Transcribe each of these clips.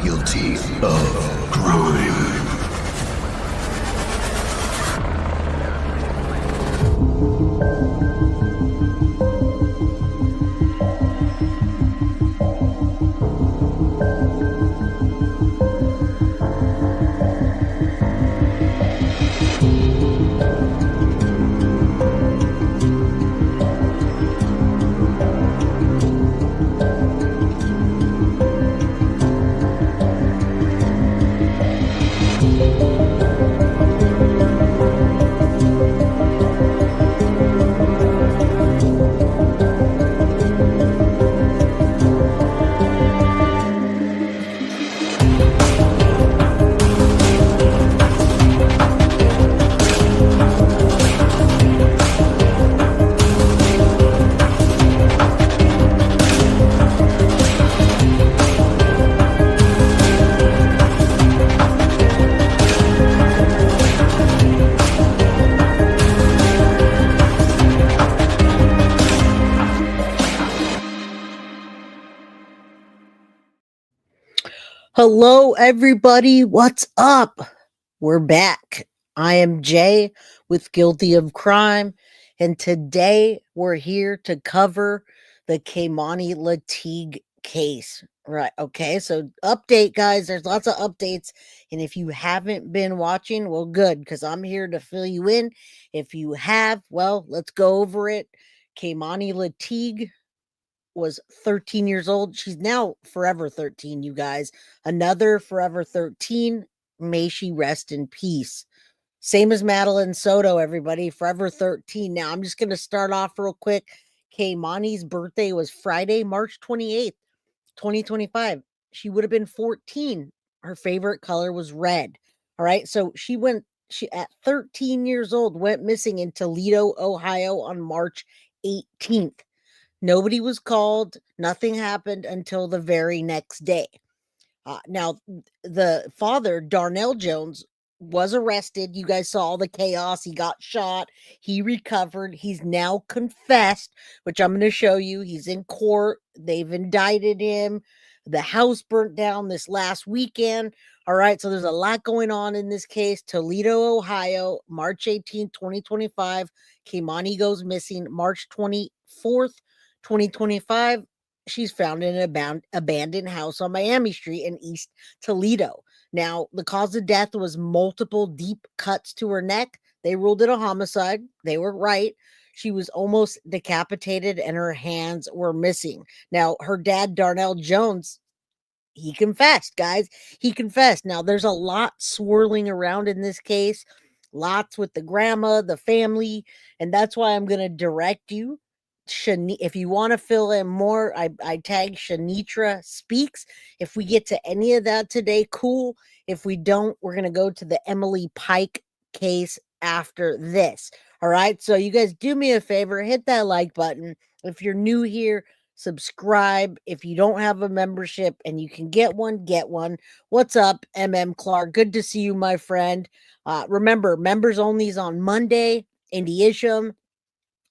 guilty of crime. Hello, everybody. What's up? We're back. I am Jay with Guilty of Crime, and today we're here to cover the Keimani Latigue case. Right. Okay. So, update, guys. There's lots of updates. And if you haven't been watching, well, good, because I'm here to fill you in. If you have, well, let's go over it. Keimani Latigue was 13 years old. She's now forever 13, you guys. Another forever 13. May she rest in peace. Same as Madeline Soto, everybody. Forever 13. Now, I'm just going to start off real quick. Keimani's birthday was Friday, March 28th, 2025. She would have been 14. Her favorite color was red. All right. So she at 13 years old, went missing in Toledo, Ohio on March 18th. Nobody was called. Nothing happened until the very next day. Now, the father, Darnell Jones, was arrested. You guys saw all the chaos. He got shot. He recovered. He's now confessed, which I'm going to show you. He's in court. They've indicted him. The house burnt down this last weekend. All right, so there's a lot going on in this case. Toledo, Ohio, March 18, 2025. Keimani goes missing March 24th. 2025, she's found in an abandoned house on Miami Street in East Toledo. Now, the cause of death was multiple deep cuts to her neck. They ruled it a homicide. They were right. She was almost decapitated and her hands were missing. Now, her dad, Darnell Jones, he confessed, guys. He confessed. Now, there's a lot swirling around in this case. Lots with the grandma, the family, and that's why I'm going to direct you. If you want to fill in more, I tag Shanitra Speaks. If we get to any of that today, cool. If we don't, we're going to go to the Emily Pike case after this. All right. So you guys do me a favor, hit that like button. If you're new here, subscribe. If you don't have a membership and you can get one, get one. What's up, Clark? Good to see you, my friend. Remember, members only is on Monday. Indie Isham.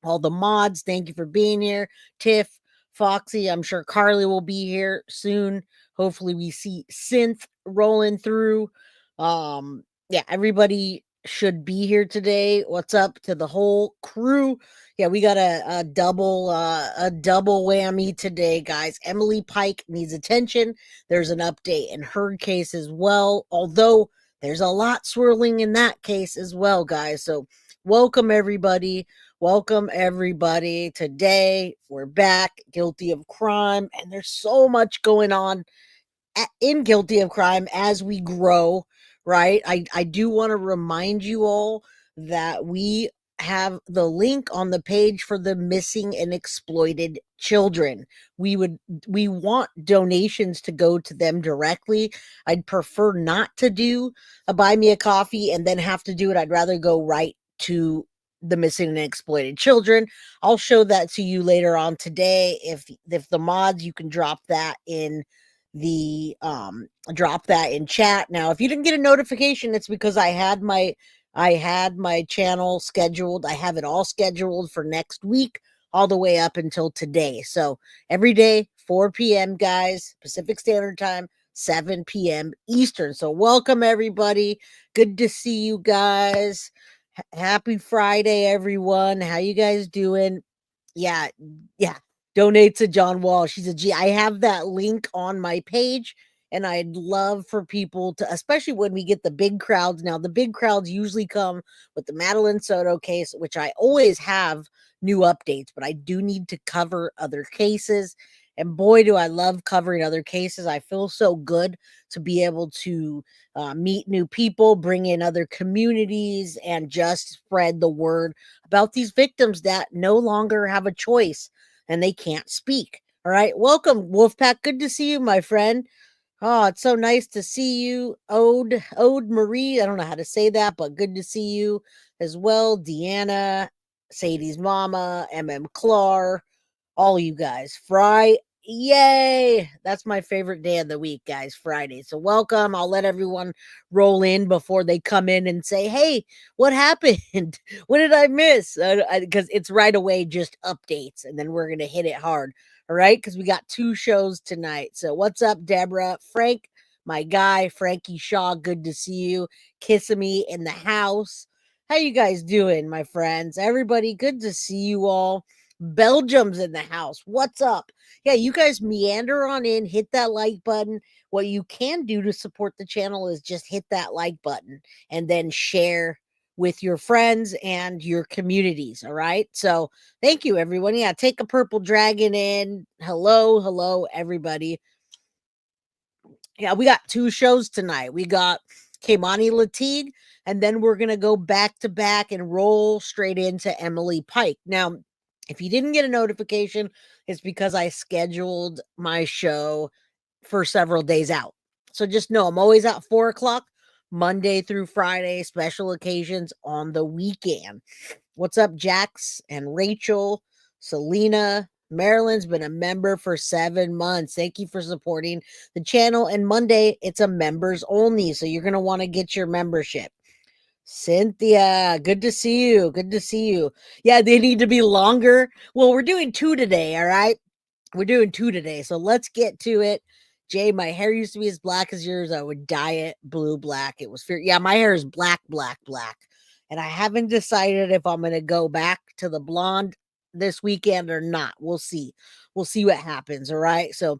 All the mods, thank you for being here. Tiff, Foxy, I'm sure Carly will be here soon. Hopefully we see Synth rolling through. Yeah, everybody should be here today. What's up to the whole crew? Yeah, we got a double whammy today, guys. Emily Pike needs attention. There's an update in her case as well, although there's a lot swirling in that case as well, guys. So welcome everybody. Welcome, everybody. Today, we're back, Guilty of Crime, and there's so much going on in Guilty of Crime as we grow, right? I do want to remind you all that we have the link on the page for the missing and exploited children. We want donations to go to them directly. I'd prefer not to do a buy me a coffee and then have to do it. I'd rather go right to the missing and exploited children. I'll show that to you later on today. If the mods, you can drop that in the chat. Now, if you didn't get a notification, it's because I had my channel scheduled. I have it all scheduled for next week, all the way up until today. So every day, 4 p.m., guys, Pacific Standard Time, 7 p.m. Eastern. So welcome, everybody. Good to see you guys. Happy Friday, everyone. How you guys doing? Yeah. Donate to John Wall. She's a G. I have that link on my page, and I'd love for people to, especially when we get the big crowds. Now, the big crowds usually come with the Madeline Soto case, which I always have new updates, but I do need to cover other cases. And boy, do I love covering other cases. I feel so good to be able to meet new people, bring in other communities, and just spread the word about these victims that no longer have a choice and they can't speak. All right. Welcome, Wolfpack. Good to see you, my friend. Oh, it's so nice to see you. Ode Marie. I don't know how to say that, but good to see you as well. Deanna, Sadie's mama, Clark, all you guys. Yay! That's my favorite day of the week, guys, Friday. So welcome. I'll let everyone roll in before they come in and say, hey, what happened? What did I miss? Because it's right away just updates, and then we're going to hit it hard. All right? Because we got 2 shows tonight. So what's up, Deborah? Frank, my guy, Frankie Shaw, good to see you. Kissamy in the house. How you guys doing, my friends? Everybody, good to see you all. Belgium's in the house. What's up? Yeah, you guys meander on in, hit that like button. What you can do to support the channel is just hit that like button and then share with your friends and your communities. All right. So thank you, everyone. Yeah, take a purple dragon in. Hello, everybody. Yeah, we got 2 shows tonight. We got Keimani Latigue, and then we're going to go back to back and roll straight into Emily Pike. Now, if you didn't get a notification, it's because I scheduled my show for several days out. So just know I'm always at 4 o'clock, Monday through Friday, special occasions on the weekend. What's up, Jax and Rachel, Selena? Marilyn's been a member for 7 months. Thank you for supporting the channel. And Monday, it's a members only. So you're going to want to get your membership. Cynthia, good to see you. Good to see you. Yeah, they need to be longer. Well, we're doing 2 today, all right? We're doing 2 today, so let's get to it. Jay, my hair used to be as black as yours. I would dye it blue, black. It was yeah, my hair is black. And I haven't decided if I'm going to go back to the blonde this weekend or not. We'll see. We'll see what happens, all right? So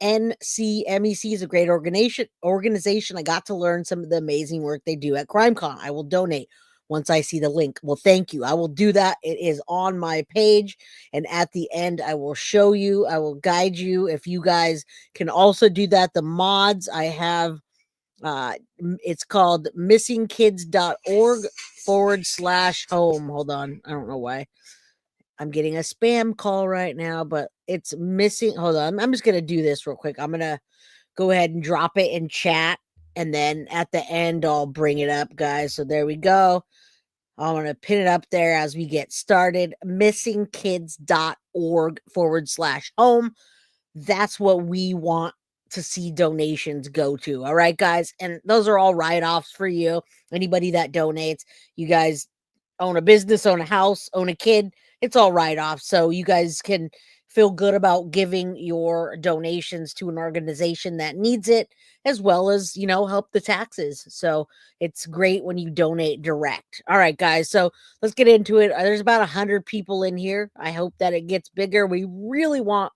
NCMEC is a great organization. I got to learn some of the amazing work they do at CrimeCon. I will donate once I see the link. Well, thank you. I will do that. It is on my page. And at the end, I will show you. I will guide you. If you guys can also do that, the mods I have, it's called missingkids.org/home. Hold on. I don't know why. I'm getting a spam call right now, but it's missing. Hold on. I'm just going to do this real quick. I'm going to go ahead and drop it in chat. And then at the end, I'll bring it up, guys. So there we go. I'm going to pin it up there as we get started. missingkids.org/home. That's what we want to see donations go to. All right, guys. And those are all write-offs for you. Anybody that donates, you guys own a business, own a house, own a kid, it's all write-off. So you guys can feel good about giving your donations to an organization that needs it, as well as, help the taxes. So it's great when you donate direct. All right, guys. So let's get into it. There's about 100 people in here. I hope that it gets bigger. We really want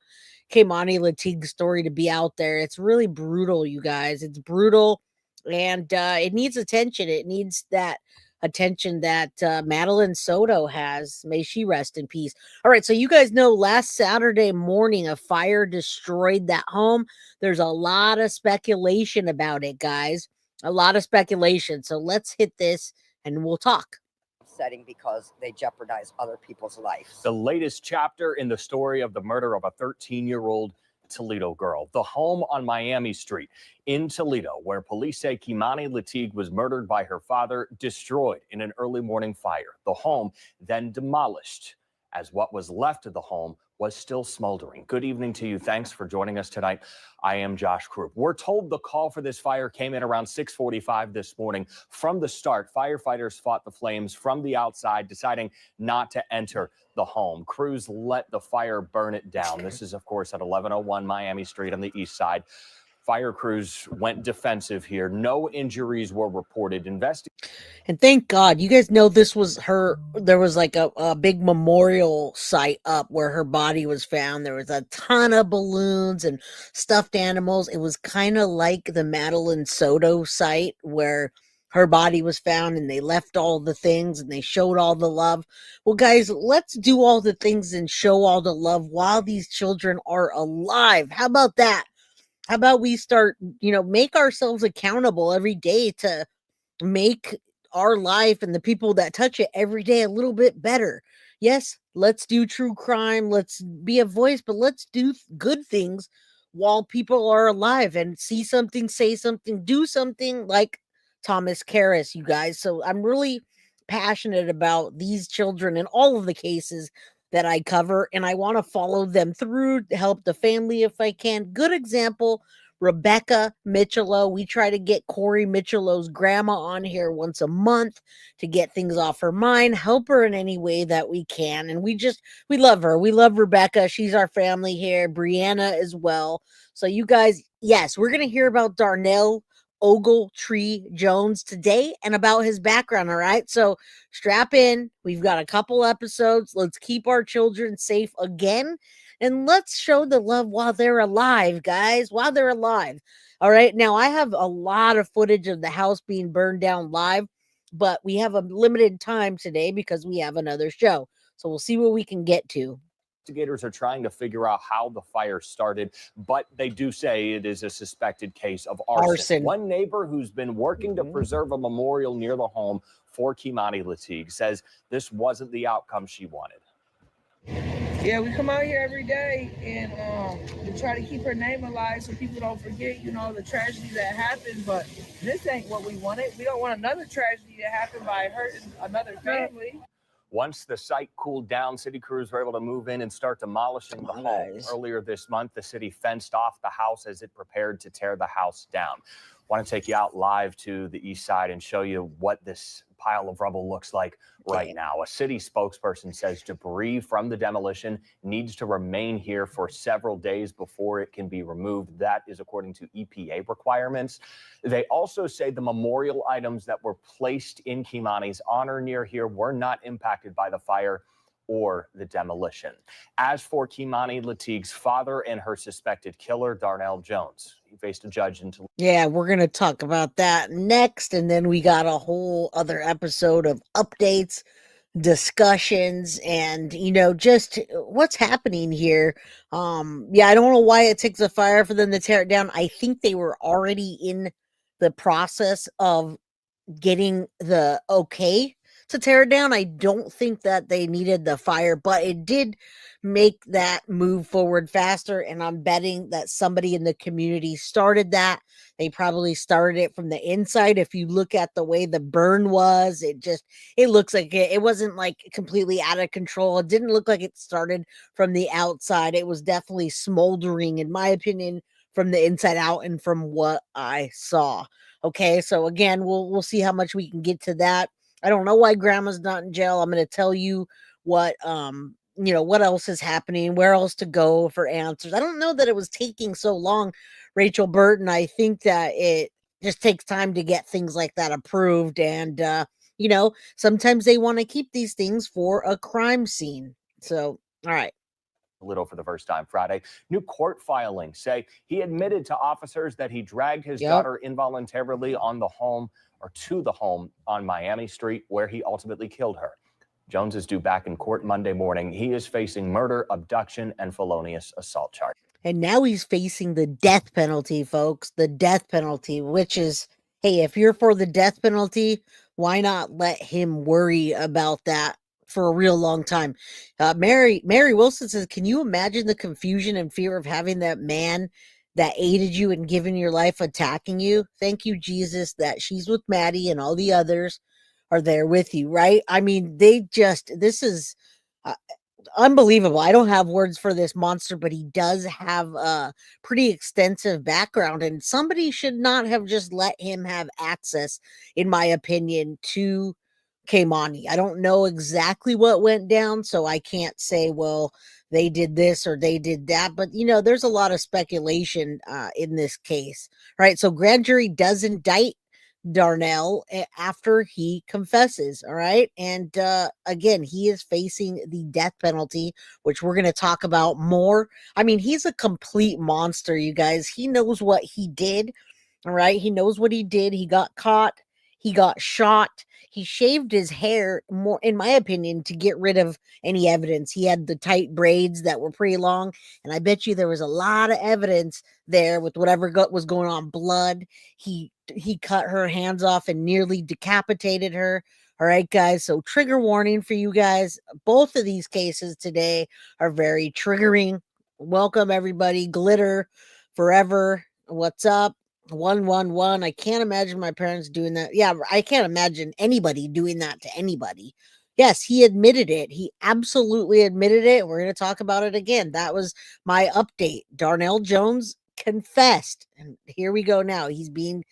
Keimani Latigue's story to be out there. It's really brutal, you guys. It's brutal, and it needs attention. It needs that attention that Madeline Soto has. May she rest in peace. All right, so you guys know last Saturday morning a fire destroyed that home. There's a lot of speculation about it, guys. A lot of speculation. So let's hit this and we'll talk. Setting because they jeopardize other people's lives. The latest chapter in the story of the murder of a 13-year-old Toledo girl. The home on Miami Street in Toledo, where police say Keimani Latigue was murdered by her father, destroyed in an early morning fire. The home then demolished, as what was left of the home was still smoldering. Good evening to you. Thanks for joining us tonight. I am Josh Krupp. We're told the call for this fire came in around 6:45 this morning. From the start, firefighters fought the flames from the outside, deciding not to enter the home. Crews let the fire burn it down. This is, of course, at 1101 Miami Street on the east side. Fire crews went defensive here. No injuries were reported. And thank God, you guys know this was her. There was like a big memorial site up where her body was found. There was a ton of balloons and stuffed animals. It was kind of like the Madeline Soto site where her body was found, and they left all the things and they showed all the love. Well, guys, let's do all the things and show all the love while these children are alive. How about that? How about we start, make ourselves accountable every day to make our life and the people that touch it every day a little bit better. Yes, let's do true crime. Let's be a voice, but let's do good things while people are alive and see something, say something, do something like Thomas Karras, you guys. So I'm really passionate about these children and all of the cases that I cover, and I want to follow them through to help the family if I can. Good example, Rebecca Michello. We try to get Corey Michello's grandma on here once a month to get things off her mind, help her in any way that we can. And we love her. We love Rebecca. She's our family here. Brianna as well. So you guys, yes, we're going to hear about Darnell Ogletree Jones today and about his background. All right. So strap in. We've got a couple episodes. Let's keep our children safe again. And let's show the love while they're alive, guys, while they're alive. All right. Now, I have a lot of footage of the house being burned down live, but we have a limited time today because we have another show. So we'll see what we can get to. Investigators are trying to figure out how the fire started, but they do say it is a suspected case of arson. One neighbor who's been working to preserve a memorial near the home for Keimani Latigue says this wasn't the outcome she wanted. Yeah, we come out here every day and to try to keep her name alive so people don't forget, the tragedy that happened. But this ain't what we wanted. We don't want another tragedy to happen by hurting another family. Once the site cooled down, city crews were able to move in and start demolishing the home. Earlier this month, the city fenced off the house as it prepared to tear the house down. Want to take you out live to the east side and show you what this pile of rubble looks like right now. A city spokesperson says debris from the demolition needs to remain here for several days before it can be removed. That is according to EPA requirements. They also say the memorial items that were placed in Keimani's honor near here were not impacted by the fire or the demolition. As for Keimani Latigue's father and her suspected killer, Darnell Jones, he faced a judge in Toledo. Yeah, we're going to talk about that next. And then we got a whole other episode of updates, discussions, and, just what's happening here. I don't know why it takes a fire for them to tear it down. I think they were already in the process of getting the okay to tear it down. I don't think that they needed the fire, but it did make that move forward faster. And I'm betting that somebody in the community started that. They probably started it from the inside. If you look at the way the burn was, it looks like it wasn't like completely out of control. It didn't look like it started from the outside. It was definitely smoldering, in my opinion, from the inside out and from what I saw. Okay, so again, we'll see how much we can get to that. I don't know why grandma's not in jail. I'm going to tell you what what else is happening, where else to go for answers. I don't know that it was taking so long, Rachel Burton. I think that it just takes time to get things like that approved. And, sometimes they want to keep these things for a crime scene. So, all right. Toledo for the first time Friday. New court filings say he admitted to officers that he dragged his daughter involuntarily to the home on Miami Street, where he ultimately killed her. Jones is due back in court Monday morning. He is facing murder, abduction, and felonious assault charges. And now he's facing the death penalty, folks. The death penalty, which is, hey, if you're for the death penalty, why not let him worry about that for a real long time? Mary Wilson says, can you imagine the confusion and fear of having that man that aided you and given your life attacking you? Thank you, Jesus, that she's with Maddie and all the others are there with you, right? I mean, this is unbelievable. I don't have words for this monster, but he does have a pretty extensive background, and somebody should not have just let him have access, in my opinion, to Kmani. I don't know exactly what went down, so I can't say, well, they did this or they did that. But, there's a lot of speculation in this case, right? So grand jury does indict Darnell after he confesses. All right. And again, he is facing the death penalty, which we're going to talk about more. I mean, he's a complete monster, you guys. He knows what he did. All right. He knows what he did. He got caught. He got shot. He shaved his hair, more, in my opinion, to get rid of any evidence. He had the tight braids that were pretty long. And I bet you there was a lot of evidence there with whatever was going on. Blood. He cut her hands off and nearly decapitated her. All right, guys. So trigger warning for you guys. Both of these cases today are very triggering. Welcome, everybody. Glitter forever. What's up? 111. I can't imagine my parents doing that. Yeah, I can't imagine anybody doing that to anybody. Yes, he admitted it. He absolutely admitted it. We're going to talk about it again. That was my update. Darnell Jones confessed. And here we go now. He's being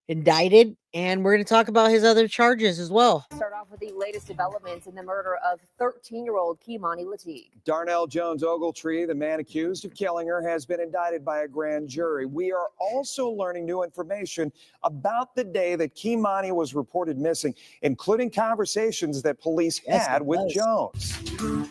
indicted, and we're going to talk about his other charges as well. Start off with the latest developments in the murder of 13-year-old Keimani Latigue. Darnell Jones Ogletree, the man accused of killing her, has been indicted by a grand jury. We are also learning new information about the day that Keimani was reported missing, including conversations that police had with Jones.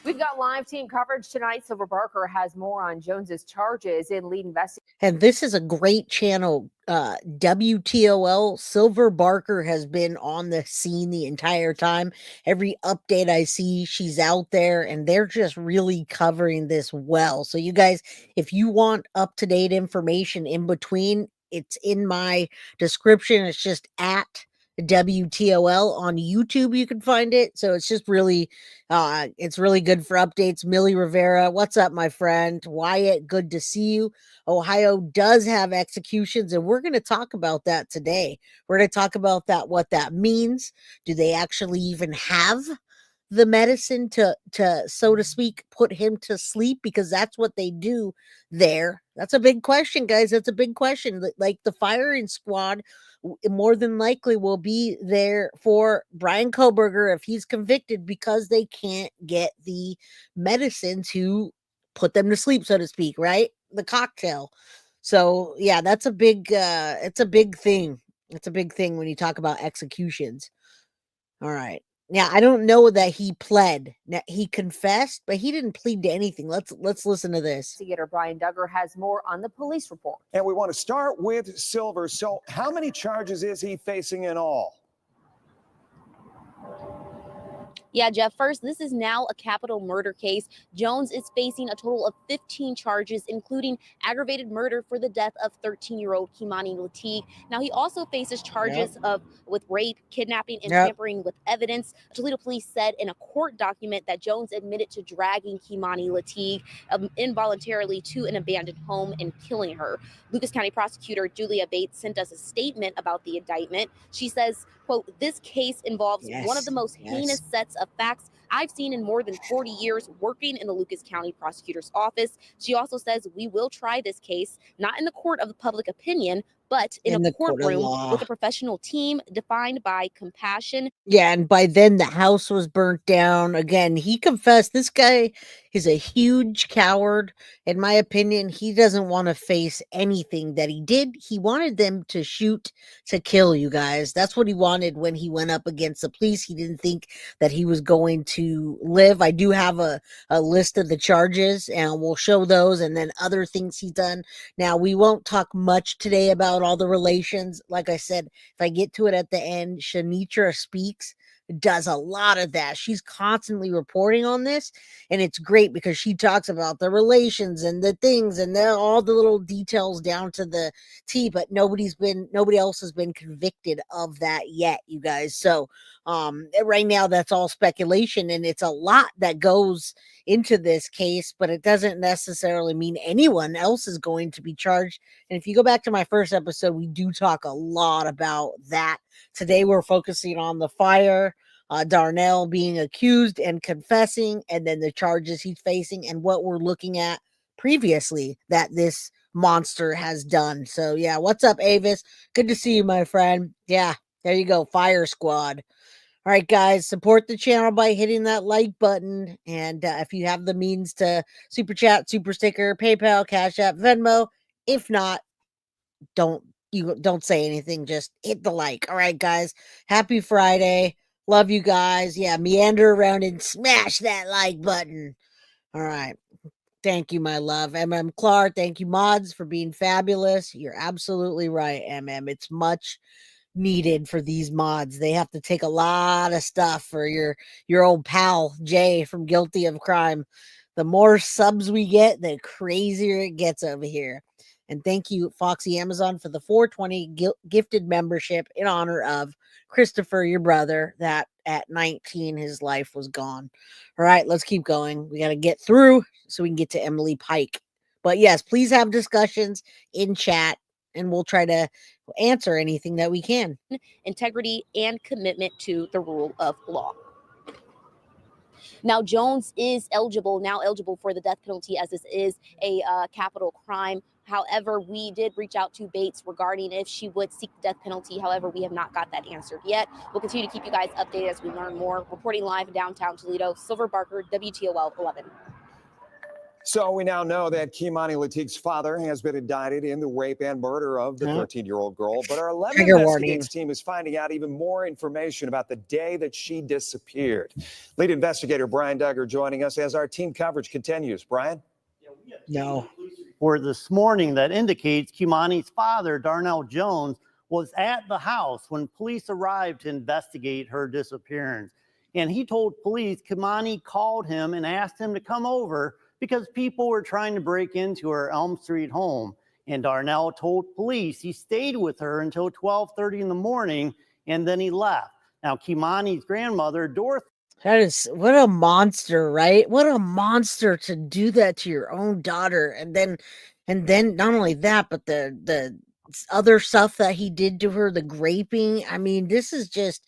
We've got live team coverage tonight. Silver Barker has more on Jones's charges in lead investigation. And this is a great channel. WTOL. Silver Barker has been on the scene the entire time. Every update I see, she's out there, and they're just really covering this well. So you guys, if you want up-to-date information in between, it's in my description. It's just at WTOL on YouTube. You can find it. So it's just really, it's really good for updates. Millie Rivera, what's up, my friend? Wyatt, good to see you. Ohio does have executions, and we're going to talk about that today. We're going to talk about that, what that means. Do they actually even have the medicine to so to speak put him to sleep, because that's what they do there? That's a big question, guys. That's a big question. Like, the firing squad more than likely will be there for Brian Koberger if he's convicted, because they can't get the medicine to put them to sleep, so to speak, right? The cocktail. So yeah, that's a big it's a big thing. It's a big thing when you talk about executions. All right. Now, I don't know that he pled. Now, he confessed, but he didn't plead to anything. Let's listen to this. Investigator Brian Duggar has more on the police report. And we want to start with Silver. So how many charges is he facing in all? Yeah, Jeff, first, this is now a capital murder case. Jones is facing a total of 15 charges, including aggravated murder for the death of 13-year-old Kemani Latigue. Now, he also faces charges with rape, kidnapping, and tampering with evidence. Toledo police said in a court document that Jones admitted to dragging Kemani Latigue involuntarily to an abandoned home and killing her. Lucas County prosecutor Julia Bates sent us a statement about the indictment. She says, quote, "This case involves one of the most heinous sets of facts I've seen in more than 40 years working in the Lucas County prosecutor's office." She also says, "We will try this case, not in the court of public opinion, but in a courtroom with a professional team defined by compassion." Yeah, and by then the house was burnt down. Again, he confessed. This guy is a huge coward. In my opinion, he doesn't want to face anything that he did. He wanted them to shoot to kill, you guys. That's what he wanted when he went up against the police. He didn't think that he was going to live. I do have a list of the charges, and we'll show those, and then other things he's done. Now, we won't talk much today about all the relations. Like I said, if I get to it at the end, Shanitra Speaks does a lot of that. She's constantly reporting on this, and it's great because she talks about the relations and the things and all the little details down to the T, but nobody else has been convicted of that yet, you guys. So right now that's all speculation, and it's a lot that goes into this case, but it doesn't necessarily mean anyone else is going to be charged. And if you go back to my first episode, we do talk a lot about that. Today we're focusing on the fire, Darnell being accused and confessing, and then the charges he's facing and what we're looking at previously that this monster has done. So yeah, what's up, Avis? Good to see you, my friend. Yeah, there you go, Fire Squad. All right, guys, support the channel by hitting that like button. And if you have the means to super chat, super sticker, PayPal, Cash App, Venmo, if not, don't say anything. Just hit the like. All right, guys. Happy Friday. Love you guys. Yeah, meander around and smash that like button. All right. Thank you, my love. Clark, thank you, mods, for being fabulous. You're absolutely right, It's much needed for these mods. They have to take a lot of stuff for your old pal Jay from Guilty of Crime. The more subs we get, the crazier it gets over here. And thank you, Foxy Amazon, for the 420 gifted membership in honor of Christopher, your brother, that at 19 his life was gone. All right, let's keep going. We got to get through so we can get to Emily Pike. But yes, please have discussions in chat and we'll try to answer anything that we can. Integrity and commitment to the rule of law. Now, Jones is now eligible for the death penalty, as this is a capital crime. However, we did reach out to Bates regarding if she would seek the death penalty. However, we have not got that answered yet. We'll continue to keep you guys updated as we learn more. Reporting live in downtown Toledo, Silver Barker, WTOL 11. So we now know that Keimani Latigue's father has been indicted in the rape and murder of the 13-year-old girl. But our 11 Investigates team is finding out even more information about the day that she disappeared. Lead investigator Brian Duggar joining us as our team coverage continues. Brian? No. Report this morning that indicates Keimani's father, Darnell Jones, was at the house when police arrived to investigate her disappearance. And he told police Keimani called him and asked him to come over because people were trying to break into her Elm Street home. And Darnell told police he stayed with her until 12:30 in the morning and then he left. Now, Keimani's grandmother, Dorothy. That is, what a monster, right? What a monster to do that to your own daughter. And then not only that, but the other stuff that he did to her, the graping. I mean, this is just,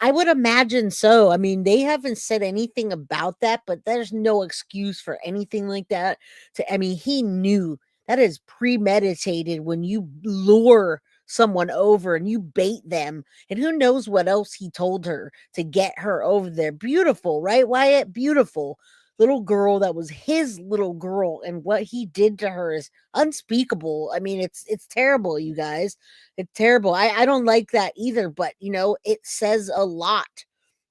I would imagine so. I mean, they haven't said anything about that, but there's no excuse for anything like that. He knew that is premeditated when you lure someone over and you bait them, and who knows what else he told her to get her over there. Beautiful, right, Wyatt? Beautiful little girl that was his little girl, and what he did to her is unspeakable. I mean, it's terrible, you guys. It's terrible. I don't like that either, but it says a lot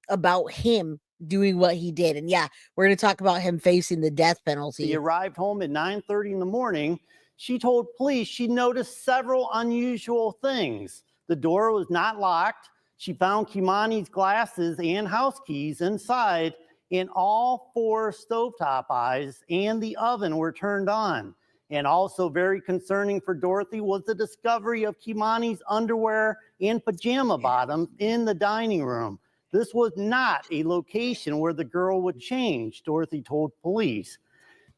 about him doing what he did. And yeah, we're going to talk about him facing the death penalty. He arrived home at 9:30 in the morning. She told police she noticed several unusual things. The door was not locked. She found Keimani's glasses and house keys inside, and all 4 stovetop eyes and the oven were turned on. And also very concerning for Dorothy was the discovery of Keimani's underwear and pajama bottoms in the dining room. This was not a location where the girl would change, Dorothy told police.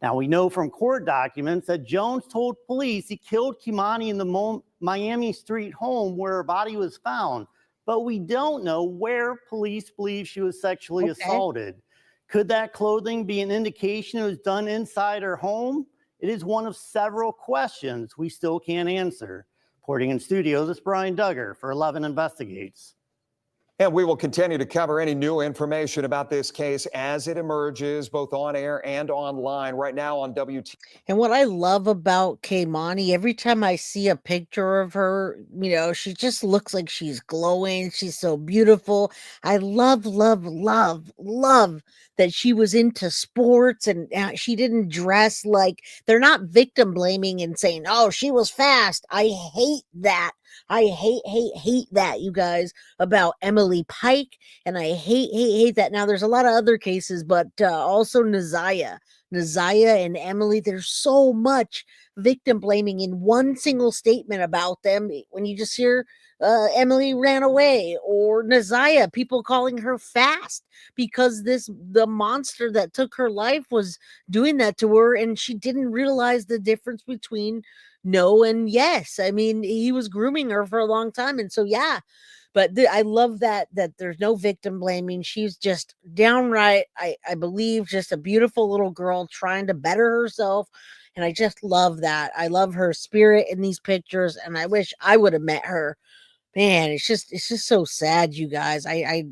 Now, we know from court documents that Jones told police he killed Keimani in the Miami Street home where her body was found, but we don't know where police believe she was sexually assaulted. Could that clothing be an indication it was done inside her home? It is one of several questions we still can't answer. Reporting in studios, it's Brian Duggar for 11 Investigates. And we will continue to cover any new information about this case as it emerges, both on air and online, right now on WT. And what I love about Keimani, every time I see a picture of her, she just looks like she's glowing. She's so beautiful. I love, love, love, love that she was into sports and she didn't dress like, they're not victim blaming and saying, oh, she was fast. I hate that. I hate that, you guys, about Emily Pike. And I hate that. Now, there's a lot of other cases, but also Naziah and Emily, there's so much victim blaming in one single statement about them. When you just hear Emily ran away, or Naziah, people calling her fast because the monster that took her life was doing that to her, and she didn't realize the difference between no and yes. I mean, he was grooming her for a long time, and so yeah. But I love that there's no victim blaming. She's just downright, I believe, just a beautiful little girl trying to better herself. And I just love that. I love her spirit in these pictures. And I wish I would have met her Man, it's just so sad, you guys.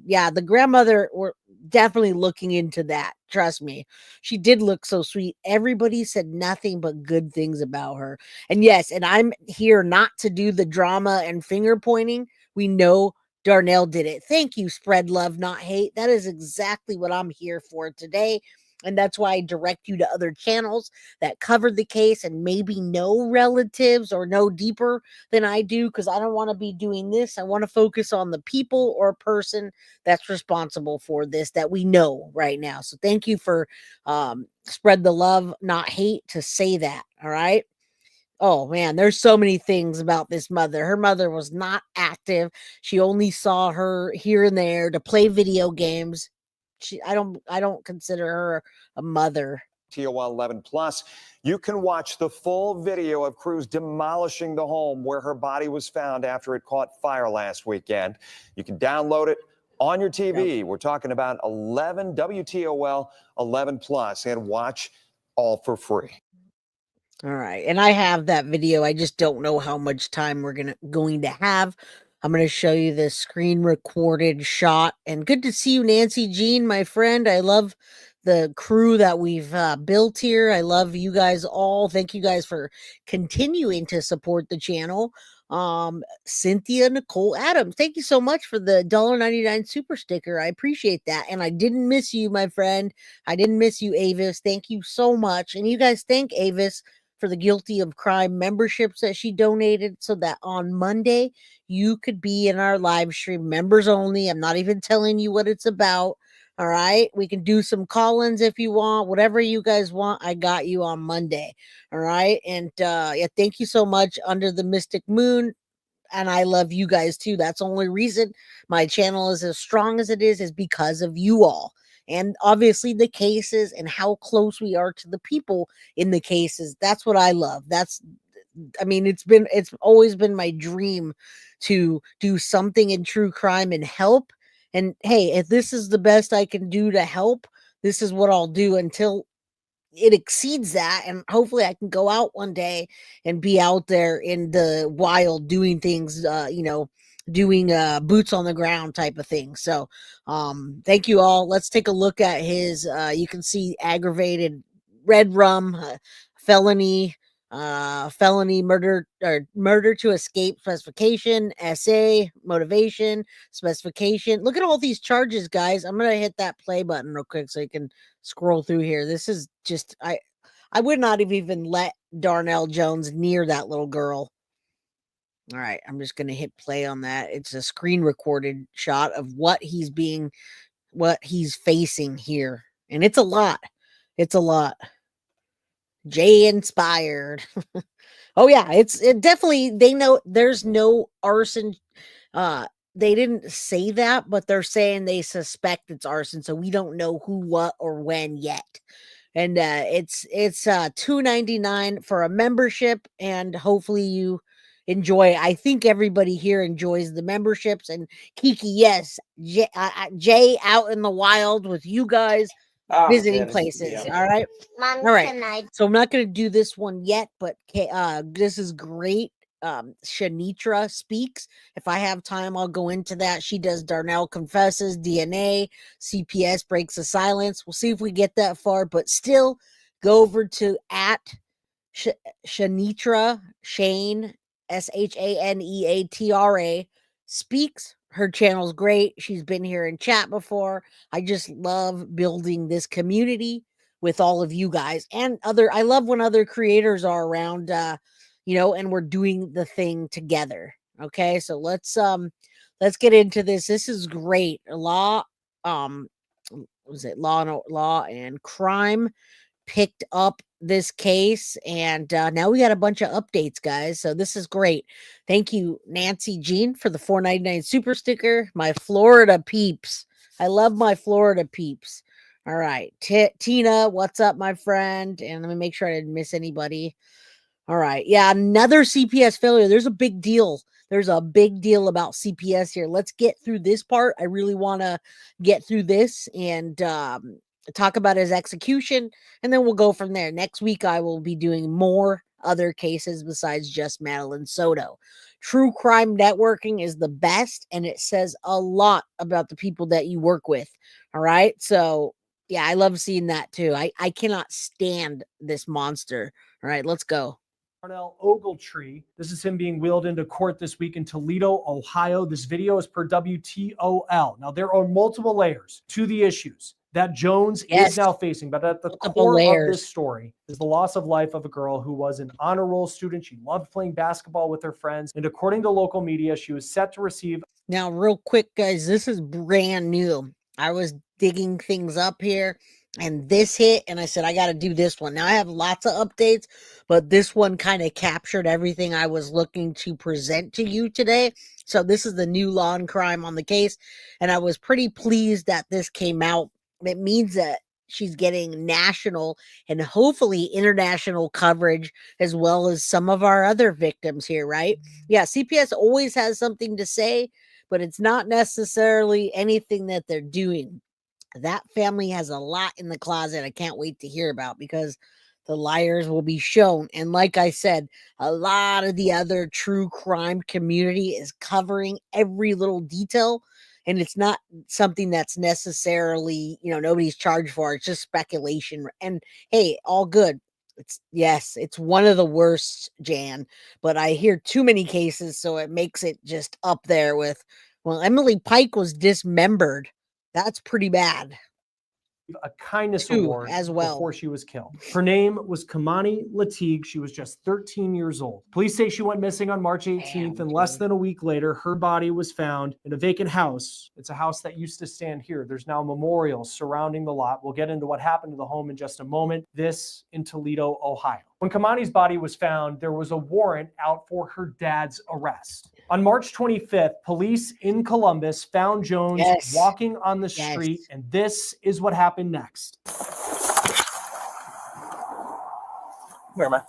Yeah, the grandmother, were definitely looking into that. Trust me. She did look so sweet. Everybody said nothing but good things about her. And yes, and I'm here not to do the drama and finger pointing. We know Darnell did it. Thank you, spread love, not hate. That is exactly what I'm here for today. And that's why I direct you to other channels that covered the case and maybe know relatives or know deeper than I do, because I don't want to be doing this. I want to focus on the people or person that's responsible for this that we know right now. So thank you for spread the love, not hate, to say that. All right. Oh man, there's so many things about this mother. Her mother was not active. She only saw her here and there to play video games. I don't consider her a mother. TOL 11 Plus. You can watch the full video of crews demolishing the home where her body was found after it caught fire last weekend. You can download it on your TV. We're talking about 11 WTOL 11 Plus, and watch all for free. All right. And I have that video. I just don't know how much time we're going to have. I'm going to show you the screen recorded shot. And good to see you, Nancy Jean, my friend. I love the crew that we've built here. I love you guys all. Thank you guys for continuing to support the channel. Cynthia Nicole Adams, thank you so much for the $1.99 super sticker. I appreciate that. And I didn't miss you, my friend. I didn't miss you, Avis. Thank you so much. And you guys thank Avis for the Guilty of Crime memberships that she donated, so that on Monday you could be in our live stream, members only. I'm not even telling you what it's about. All right. We can do some call-ins if you want, whatever you guys want. I got you on Monday. All right. And yeah, thank you so much, Under the Mystic Moon. And I love you guys too. That's the only reason my channel is as strong as it is because of you all. And obviously the cases and how close we are to the people in the cases. That's what I love. I mean, it's always been my dream to do something in true crime and help. And hey, if this is the best I can do to help, this is what I'll do until it exceeds that. And hopefully I can go out one day and be out there in the wild doing things, doing boots on the ground type of thing. So thank you all. Let's take a look at his you can see aggravated red rum, felony murder, or murder to escape specification, SA motivation specification. Look at all these charges, guys. I'm gonna hit that play button real quick so you can scroll through here. This is just I would not have even let Darnell Jones near that little girl. All right, I'm just gonna hit play on that. It's a screen recorded shot of what he's facing here, and it's a lot. It's a lot. Jay inspired. Oh yeah, it definitely, they know there's no arson. They didn't say that, but they're saying they suspect it's arson, so we don't know who, what, or when yet. And it's $2.99 for a membership, and hopefully you enjoy. I think everybody here enjoys the memberships. And Kiki, yes, Jay out in the wild with you guys, visiting places. Yeah. All right. Mom, all right. So I'm not going to do this one yet, but this is great. Shanitra Speaks. If I have time, I'll go into that. She does Darnell Confesses, DNA, CPS Breaks the Silence. We'll see if we get that far, but still go over to at Shanitra, Shane, SHANEATRA Speaks. Her channel's great. She's been here in chat before. I just love building this community with all of you guys and I love when other creators are around, and we're doing the thing together. Okay. So let's get into this. This is great. Law and Crime picked up this case, and now we got a bunch of updates, guys. So this is great. Thank you, Nancy Jean, for the $4.99 super sticker. My Florida peeps. I love my Florida peeps. All right, Tina, what's up, my friend? And let me make sure I didn't miss anybody. All right, yeah, another CPS failure. There's a big deal. There's a big deal about CPS here. Let's get through this part. I really want to get through this and talk about his execution, and then we'll go from there. Next week, I will be doing more other cases besides just Madeline Soto. True crime networking is the best, and it says a lot about the people that you work with. All right. So, yeah, I love seeing that too. I cannot stand this monster. All right, let's go. Darnell Ogletree. This is him being wheeled into court this week in Toledo, Ohio. This video is per WTOL. Now, there are multiple layers to the issues that Jones is now facing, but at the core of this story is the loss of life of a girl who was an honor roll student. She loved playing basketball with her friends, and according to local media, she was set to receive. Now, real quick, guys, this is brand new. I was digging things up here, and this hit, and I said, I got to do this one. Now, I have lots of updates, but this one kind of captured everything I was looking to present to you today. So this is the new law and crime on the case, and I was pretty pleased that this came out. It means that she's getting national and hopefully international coverage, as well as some of our other victims here, right? Yeah, CPS always has something to say, but it's not necessarily anything that they're doing. That family has a lot in the closet I can't wait to hear about, because the liars will be shown. And like I said, a lot of the other true crime community is covering every little detail. And it's not something that's necessarily, nobody's charged for. It's just speculation. And hey, all good. It's one of the worst, Jan, but I hear too many cases, so it makes it just up there with, well, Emily Pike was dismembered. That's pretty bad. A kindness award as well before she was killed. Her name was Kei'Mani Latigue. She was just 13 years old. Police say she went missing on March 18th, and less than a week later, her body was found in a vacant house. It's a house that used to stand here. There's now memorials surrounding the lot. We'll get into what happened to the home in just a moment. This in Toledo, Ohio. When Keimani's body was found, there was a warrant out for her dad's arrest. On March 25th, police in Columbus found Jones walking on the street, and this is what happened next. Where, man?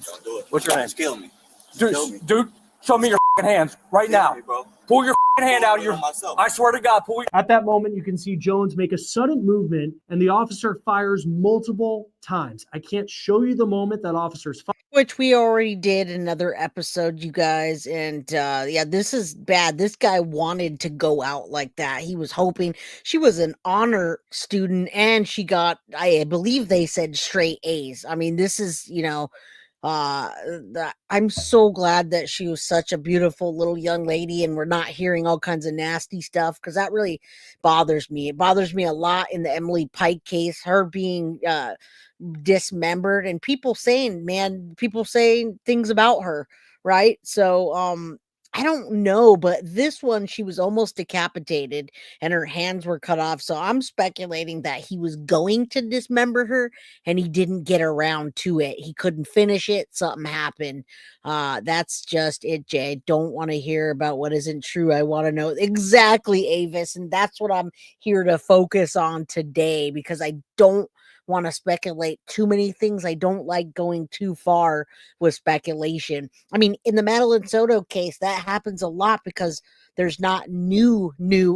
Don't do it. What's your name? Kill me. Dude, show me your hands right now. Me, bro. Pull your hand out of your. I swear to God, pull your. At that moment, you can see Jones make a sudden movement, and the officer fires multiple times. I can't show you the moment that officers fire. Which we already did another episode, you guys. And this is bad. This guy wanted to go out like that. He was hoping. She was an honor student, and she got, I believe they said, straight A's. I mean, this is, I'm so glad that she was such a beautiful little young lady, and we're not hearing all kinds of nasty stuff, because that really bothers me. It bothers me a lot in the Emily Pike case, her being dismembered, and people saying things about her, right? So I don't know, but this one, she was almost decapitated and her hands were cut off. So I'm speculating that he was going to dismember her and he didn't get around to it. He couldn't finish it. Something happened. That's just it, Jay. I don't want to hear about what isn't true. I want to know exactly, Avis. And that's what I'm here to focus on today, because I don't want to speculate too many things. I don't like going too far with speculation. I mean, in the Madeline Soto case, that happens a lot because there's not new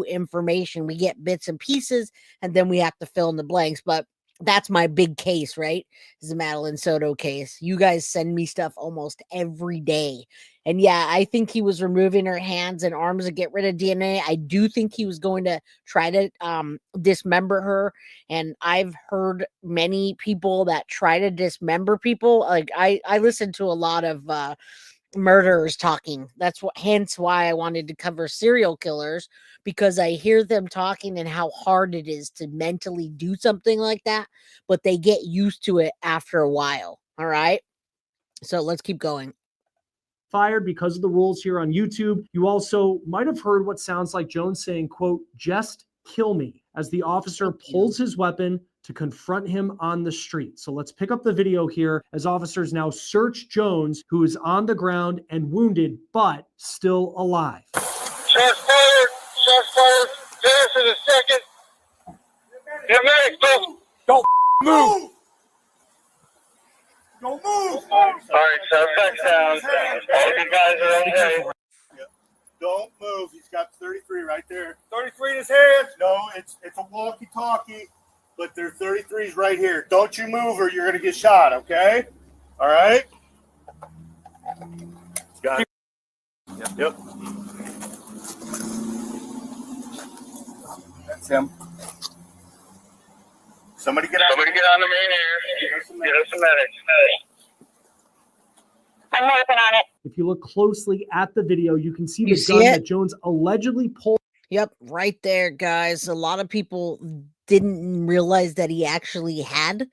information. We get bits and pieces, and then we have to fill in the blanks. But that's my big case, right? Is the Madeline Soto case. You guys send me stuff almost every day. And yeah, I think he was removing her hands and arms to get rid of DNA. I do think he was going to try to dismember her. And I've heard many people that try to dismember people. Like I listen to a lot of murderers talking. Hence why I wanted to cover serial killers, because I hear them talking and how hard it is to mentally do something like that, but they get used to it after a while. All right. So let's keep going. Fired because of the rules here on YouTube. You also might have heard what sounds like Jones saying, quote, "Just kill me," as the officer pulls his weapon to confront him on the street. So let's pick up the video here as officers now search Jones, who is on the ground and wounded, but still alive. Shots fired. Shots fired. Pass in a second. Get medic, Don't move. Don't move. All right, suspect down. All you guys are okay. Don't move. He's got 33 right there. 33 in his hands. No, it's a walkie-talkie, but there are 33s right here. Don't you move or you're going to get shot, okay? All right. Got it. Yep. That's him. Somebody get on the main air. Get us a medic. I'm working on it. If you look closely at the video, you can see You the see gun it? that Jones allegedly pulled. Yep, right there, guys. A lot of people didn't realize that he actually had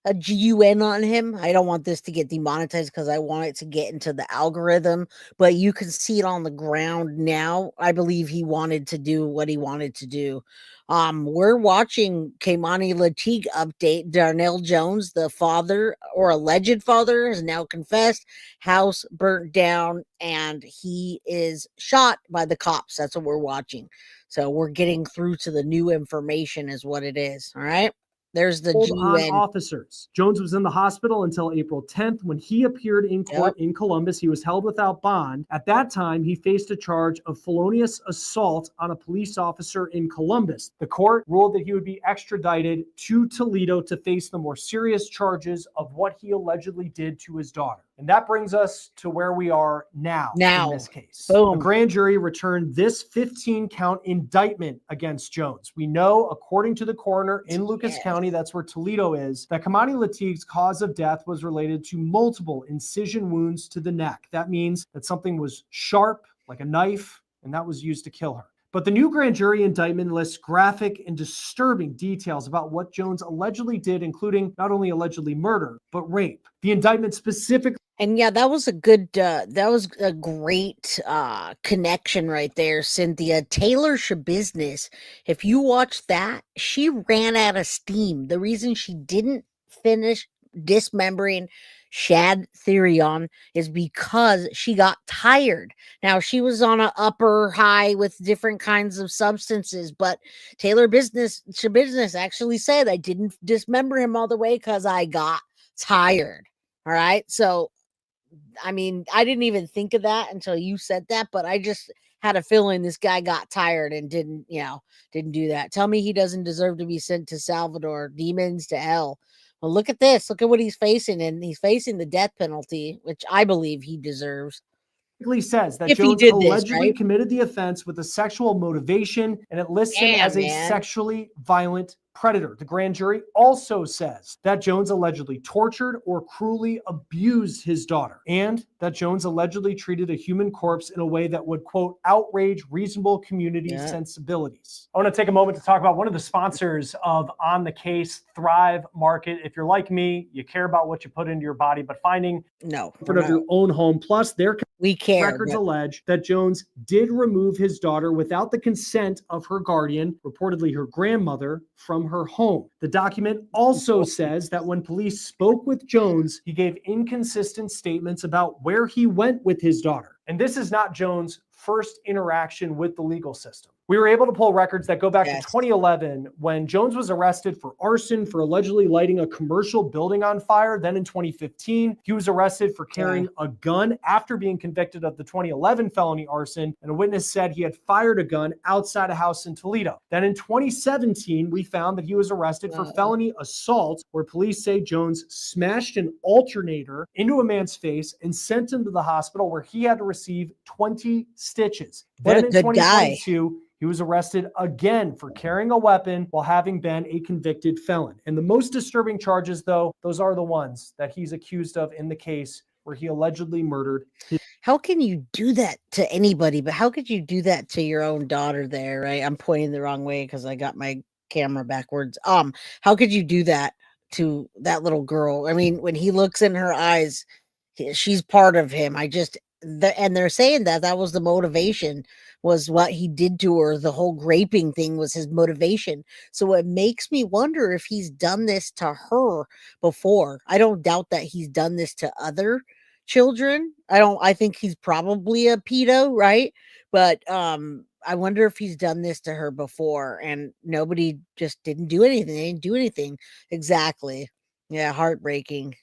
a GUN on him. I don't want this to get demonetized because I want it to get into the algorithm, but you can see it on the ground now. I believe he wanted to do what he wanted to do. We're watching Keimani Latigue update. Darnell Jones, the father or alleged father, has now confessed. House burnt down and he is shot by the cops. That's what we're watching. So we're getting through to the new information is what it is. All right. There's the on GUN. officers. Jones was in the hospital until April 10th. When he appeared in court in Columbus, he was held without bond. At that time, he faced a charge of felonious assault on a police officer in Columbus. The court ruled that he would be extradited to Toledo to face the more serious charges of what he allegedly did to his daughter. And that brings us to where we are now in this case. Boom. The grand jury returned this 15-count indictment against Jones. We know, according to the coroner in Lucas County, that's where Toledo is, that Kemani Latigue's cause of death was related to multiple incision wounds to the neck. That means that something was sharp, like a knife, and that was used to kill her. But the new grand jury indictment lists graphic and disturbing details about what Jones allegedly did, including not only allegedly murder, but rape. The indictment specifically. And yeah, that was a good, that was a great connection right there, Cynthia. Taylor Shabusiness, if you watch that, she ran out of steam. The reason she didn't finish dismembering Shad Therion is because she got tired. Now, she was on an upper high with different kinds of substances, but Taylor Shabusiness actually said, I didn't dismember him all the way because I got tired. All right. So, I mean, I didn't even think of that until you said that, but I just had a feeling this guy got tired and didn't do that. Tell me he doesn't deserve to be sent to Salvador, demons to hell. Well, look at this. Look at what he's facing, and he's facing the death penalty, which I believe he deserves. Says that If he Jones did this, allegedly right? committed the offense with a sexual motivation, and it lists him Damn, as a man. sexually violent predator. The grand jury also says that Jones allegedly tortured or cruelly abused his daughter, and that Jones allegedly treated a human corpse in a way that would, quote, outrage reasonable community sensibilities. I want to take a moment to talk about one of the sponsors of On the Case, Thrive Market. If you're like me, you care about what you put into your body, but finding comfort of your own home, plus their records allege that Jones did remove his daughter without the consent of her guardian, reportedly her grandmother, from her home. The document also says that when police spoke with Jones, he gave inconsistent statements about where he went with his daughter. And this is not Jones' first interaction with the legal system. We were able to pull records that go back to 2011 when Jones was arrested for arson for allegedly lighting a commercial building on fire. Then in 2015, he was arrested for carrying a gun after being convicted of the 2011 felony arson. And a witness said he had fired a gun outside a house in Toledo. Then in 2017, we found that he was arrested for felony assault, where police say Jones smashed an alternator into a man's face and sent him to the hospital where he had to receive 20 stitches. What Then a in good guy. 2022, he was arrested again for carrying a weapon while having been a convicted felon. And the most disturbing charges, though, those are the ones that he's accused of in the case where he allegedly murdered his. How can you do that to anybody? But how could you do that to your own daughter there, right? I'm pointing the wrong way because I got my camera backwards. How could you do that to that little girl? I mean, when he looks in her eyes, she's part of him. And they're saying that was the motivation, was what he did to her. The whole graping thing was his motivation. So it makes me wonder if he's done this to her before. I don't doubt that he's done this to other children. I think he's probably a pedo, right? But I wonder if he's done this to her before and nobody just didn't do anything. They didn't do anything. Exactly. Yeah, heartbreaking.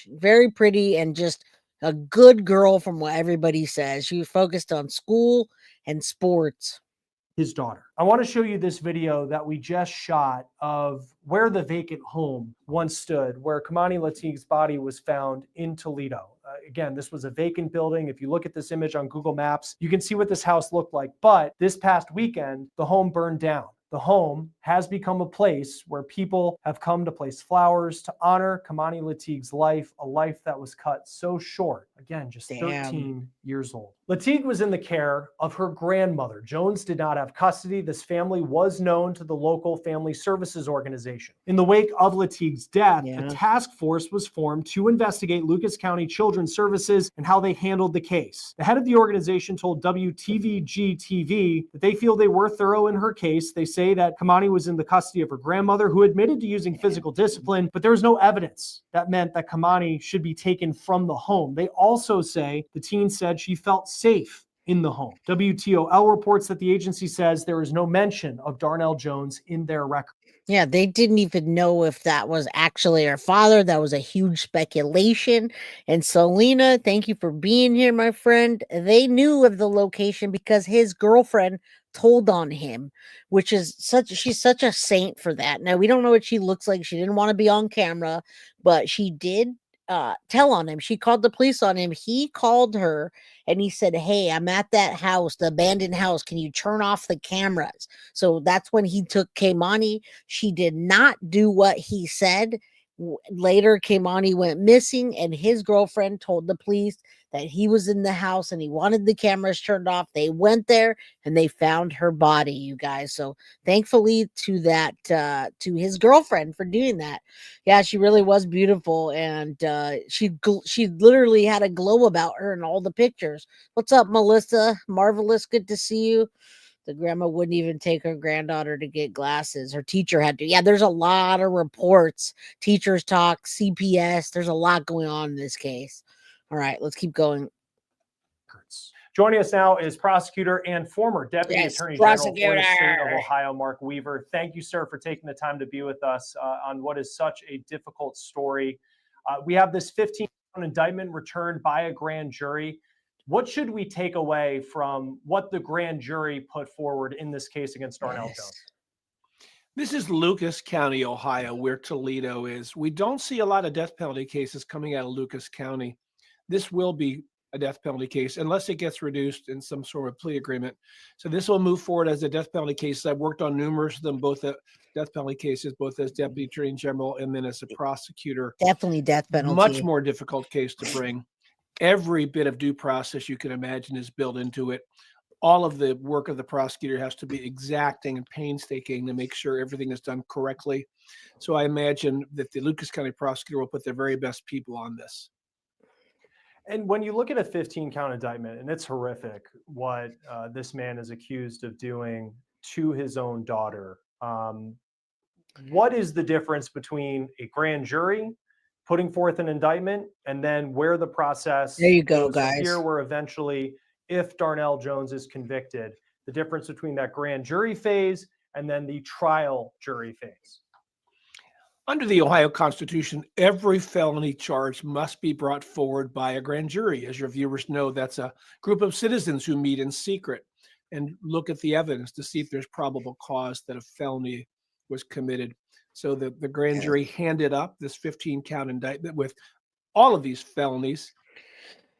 Very pretty and just a good girl from what everybody says. She was focused on school and sports. his daughter. I want to show you this video that we just shot of where the vacant home once stood, where Keimani Latigue's body was found in Toledo. Again, this was a vacant building. If you look at this image on Google Maps, you can see what this house looked like. But this past weekend, the home burned down. The home has become a place where people have come to place flowers to honor Keimani Latigue's life, a life that was cut so short. Again, just 13 years old. Latigue was in the care of her grandmother. Jones did not have custody. This family was known to the local family services organization. In the wake of Latigue's death, a task force was formed to investigate Lucas County Children's Services and how they handled the case. The head of the organization told WTVG-TV that they feel they were thorough in her case. They say that Keimani was in the custody of her grandmother, who admitted to using physical discipline, but there was no evidence that meant that Keimani should be taken from the home. They also say the teen said she felt safe in the home. WTOL reports that the agency says there is no mention of Darnell Jones in their record. Yeah, they didn't even know if that was actually her father. That was a huge speculation. And Selena, thank you for being here, my friend. They knew of the location because his girlfriend told on him, which is she's such a saint for that. Now, we don't know what she looks like. She didn't want to be on camera, but she did tell on him. She called the police on him. He called her and he said, "Hey, I'm at that house, the abandoned house. Can you turn off the cameras?" So that's when he took Keimani. She did not do what he said. Later, Keimani went missing, and his girlfriend told the police that he was in the house and he wanted the cameras turned off. They went there and they found her body, you guys. So thankfully to that, to his girlfriend for doing that. Yeah, she really was beautiful. And she literally had a glow about her in all the pictures. What's up, Melissa? Marvelous. Good to see you. The grandma wouldn't even take her granddaughter to get glasses. Her teacher had to. Yeah, there's a lot of reports. Teachers talk, CPS. There's a lot going on in this case. All right, let's keep going. Joining us now is prosecutor and former Deputy Attorney General for the state of Ohio, Mark Weaver. Thank you, sir, for taking the time to be with us on what is such a difficult story. We have this 15-count indictment returned by a grand jury. What should we take away from what the grand jury put forward in this case against Darnell Jones? This is Lucas County, Ohio, where Toledo is. We don't see a lot of death penalty cases coming out of Lucas County. This will be a death penalty case unless it gets reduced in some sort of plea agreement. So this will move forward as a death penalty case. I've worked on numerous of them, both death penalty cases, both as Deputy Attorney General and then as a prosecutor. Definitely death penalty. Much more difficult case to bring. Every bit of due process you can imagine is built into it. All of the work of the prosecutor has to be exacting and painstaking to make sure everything is done correctly. So I imagine that the Lucas County prosecutor will put their very best people on this. And when you look at a 15-count indictment, and it's horrific what this man is accused of doing to his own daughter, what is the difference between a grand jury putting forth an indictment and then where the process there you go, goes guys. Here, where eventually, if Darnell Jones is convicted, the difference between that grand jury phase and then the trial jury phase? Under the Ohio Constitution, every felony charge must be brought forward by a grand jury. As your viewers know, that's a group of citizens who meet in secret and look at the evidence to see if there's probable cause that a felony was committed. So the grand jury handed up this 15-count indictment with all of these felonies.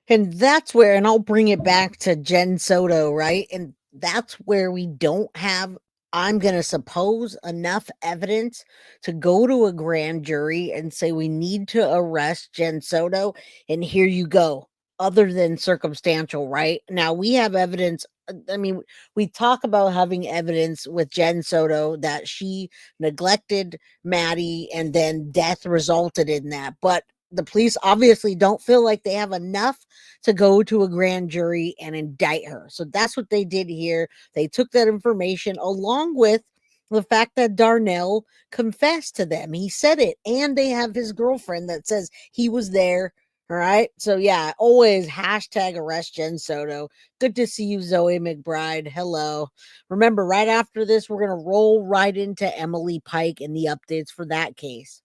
And that's where, and I'll bring it back to Jen Soto, right? And that's where we don't have, I'm going to suppose, enough evidence to go to a grand jury and say we need to arrest Jen Soto, and here you go, other than circumstantial, right? Now, we have evidence. I mean, we talk about having evidence with Jen Soto that she neglected Maddie and then death resulted in that. But the police obviously don't feel like they have enough to go to a grand jury and indict her. So that's what they did here. They took that information along with the fact that Darnell confessed to them. He said it, and they have his girlfriend that says he was there. All right. So yeah, always hashtag arrest Jen Soto. Good to see you, Zoe McBride. Hello. Remember, right after this, we're going to roll right into Emily Pike and the updates for that case.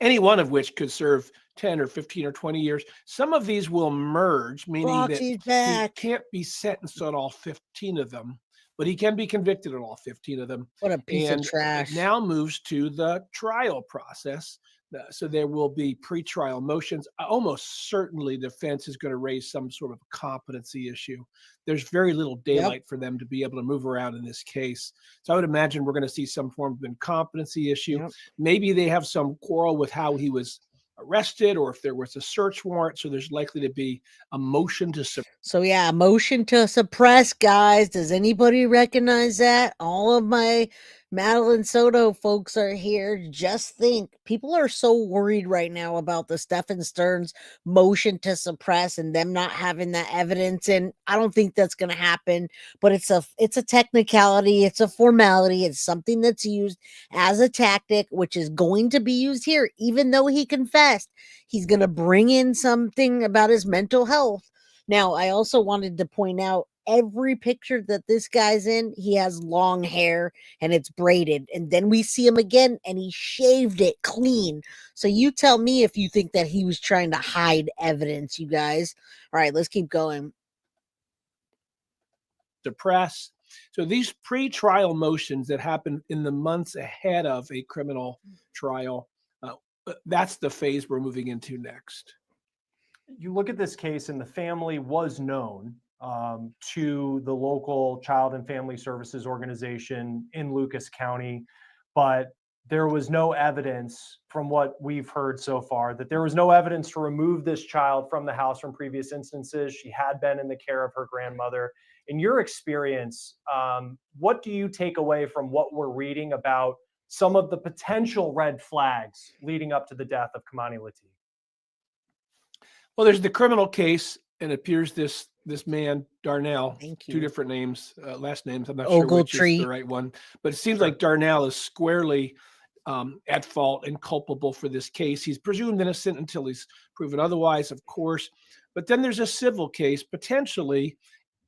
Any one of which could serve 10 or 15 or 20 years. Some of these will merge, meaning that he can't be sentenced on all 15 of them. but he can be convicted on all 15 of them. What a piece of And trash. it now moves to the trial process. So there will be pretrial motions. Almost certainly defense is going to raise some sort of competency issue. There's very little daylight for them to be able to move around in this case. So I would imagine we're going to see some form of incompetency issue. Maybe they have some quarrel with how he was arrested or if there was a search warrant. So there's likely to be a motion to suppress. So yeah, motion to suppress, guys. Does anybody recognize that? All of my Madeline Soto folks are here. Just think, people are so worried right now about the Stephen Stearns motion to suppress and them not having that evidence. And I don't think that's going to happen, but it's a technicality. It's a formality. It's something that's used as a tactic, which is going to be used here. Even though he confessed, he's going to bring in something about his mental health. Now, I also wanted to point out every picture that this guy's in, he has long hair and it's braided. And then we see him again and he shaved it clean. So you tell me if you think that he was trying to hide evidence, you guys. All right, let's keep going. Suppress. So these pre-trial motions that happen in the months ahead of a criminal trial, that's the phase we're moving into next. You look at this case and the family was known to the local Child and Family Services organization in Lucas County, but there was no evidence from what we've heard so far that there was no evidence to remove this child from the house from previous instances. She had been in the care of her grandmother. In your experience, what do you take away from what we're reading about some of the potential red flags leading up to the death of Keimani Latigue? Well, there's the criminal case, and it appears this man, Darnell, two different names, last names. I'm not sure which is the right one, but it seems like Darnell is squarely at fault and culpable for this case. He's presumed innocent until he's proven otherwise, of course. But then there's a civil case, potentially,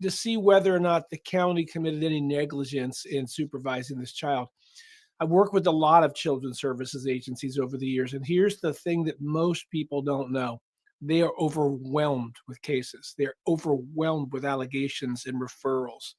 to see whether or not the county committed any negligence in supervising this child. I've worked with a lot of children's services agencies over the years, and here's the thing that most people don't know. They are overwhelmed with cases. They're overwhelmed with allegations and referrals,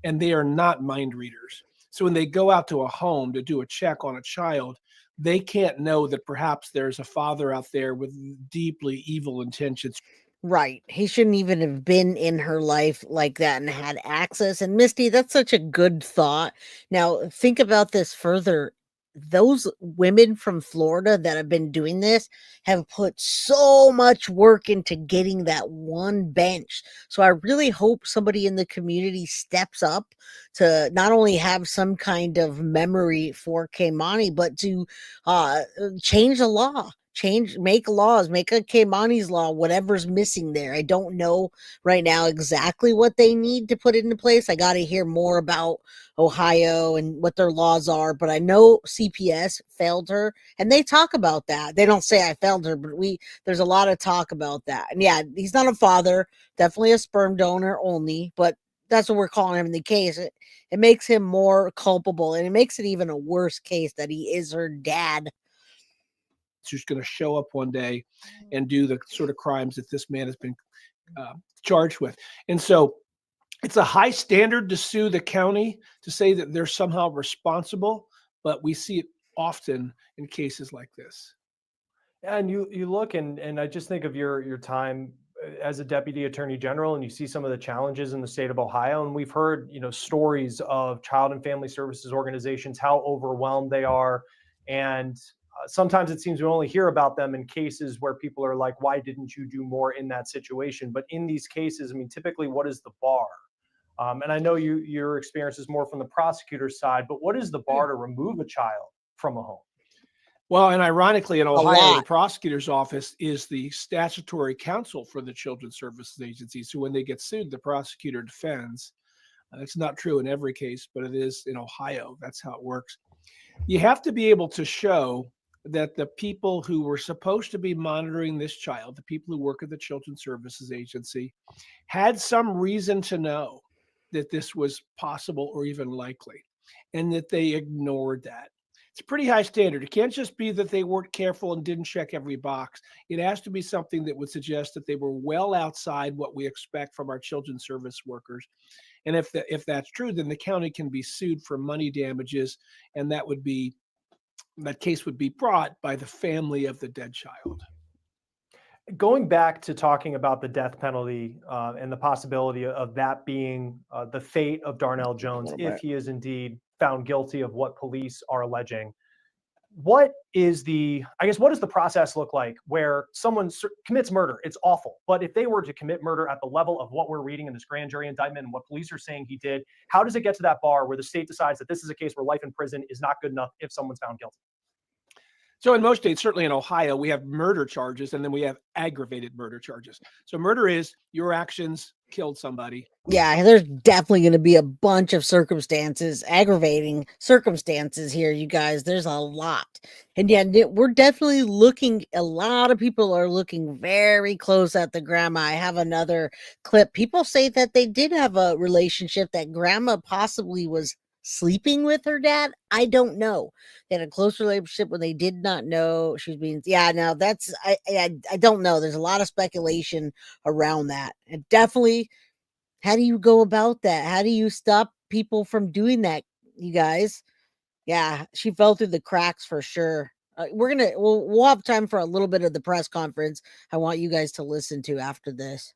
and they are not mind readers. So when they go out to a home to do a check on a child, they can't know that perhaps there's a father out there with deeply evil intentions. Right. He shouldn't even have been in her life like that and had access. And Misty, that's such a good thought. Now, think about this further. Those women from Florida that have been doing this have put so much work into getting that one bench. So I really hope somebody in the community steps up to not only have some kind of memory for Keimani, but to change the law. Make laws, make a Keimani's law, whatever's missing there. I don't know right now exactly what they need to put into place. I got to hear more about Ohio and what their laws are, but I know CPS failed her, and they talk about that. They don't say I failed her, but there's a lot of talk about that. And yeah, he's not a father, definitely a sperm donor only, but that's what we're calling him in the case. It makes him more culpable, and it makes it even a worse case that he is her dad. Who's going to show up one day and do the sort of crimes that this man has been charged with. And so it's a high standard to sue the county to say that they're somehow responsible, but we see it often in cases like this. And you look and I just think of your time as a deputy attorney general, and you see some of the challenges in the state of Ohio. And we've heard, stories of child and family services organizations, how overwhelmed they are. And sometimes it seems we only hear about them in cases where people are like, why didn't you do more in that situation? But in these cases, I mean, typically, what is the bar? And I know your experience is more from the prosecutor's side, but what is the bar to remove a child from a home? Well, and ironically, in Ohio, the prosecutor's office is the statutory counsel for the Children's Services Agency. So when they get sued, the prosecutor defends. That's not true in every case, but it is in Ohio. That's how it works. You have to be able to show that the people who were supposed to be monitoring this child, the people who work at the Children's Services Agency, had some reason to know that this was possible or even likely, and that they ignored that. It's a pretty high standard. It can't just be that they weren't careful and didn't check every box. It has to be something that would suggest that they were well outside what we expect from our children's service workers. And if that's true, then the county can be sued for money damages, and that case would be brought by the family of the dead child. Going back to talking about the death penalty and the possibility of that being the fate of Darnell Jones, if he is indeed found guilty of what police are alleging, what does the process look like where someone commits murder? It's awful. But if they were to commit murder at the level of what we're reading in this grand jury indictment and what police are saying he did, how does it get to that bar where the state decides that this is a case where life in prison is not good enough if someone's found guilty? So in most states, certainly in Ohio, we have murder charges and then we have aggravated murder charges. So murder is your actions killed somebody. Yeah, there's definitely going to be a bunch of aggravating circumstances here, you guys. There's a lot. And yeah, we're definitely a lot of people are looking very close at the grandma. I have another clip. People say that they did have a relationship, that grandma possibly was sleeping with her dad. I don't know. They had a close relationship when they did not know she was being. Yeah, no, that's I don't know. There's a lot of speculation around that, and definitely, how do you go about that? How do you stop people from doing that, you guys? Yeah, she fell through the cracks for sure. We'll have time for a little bit of the press conference I want you guys to listen to after this.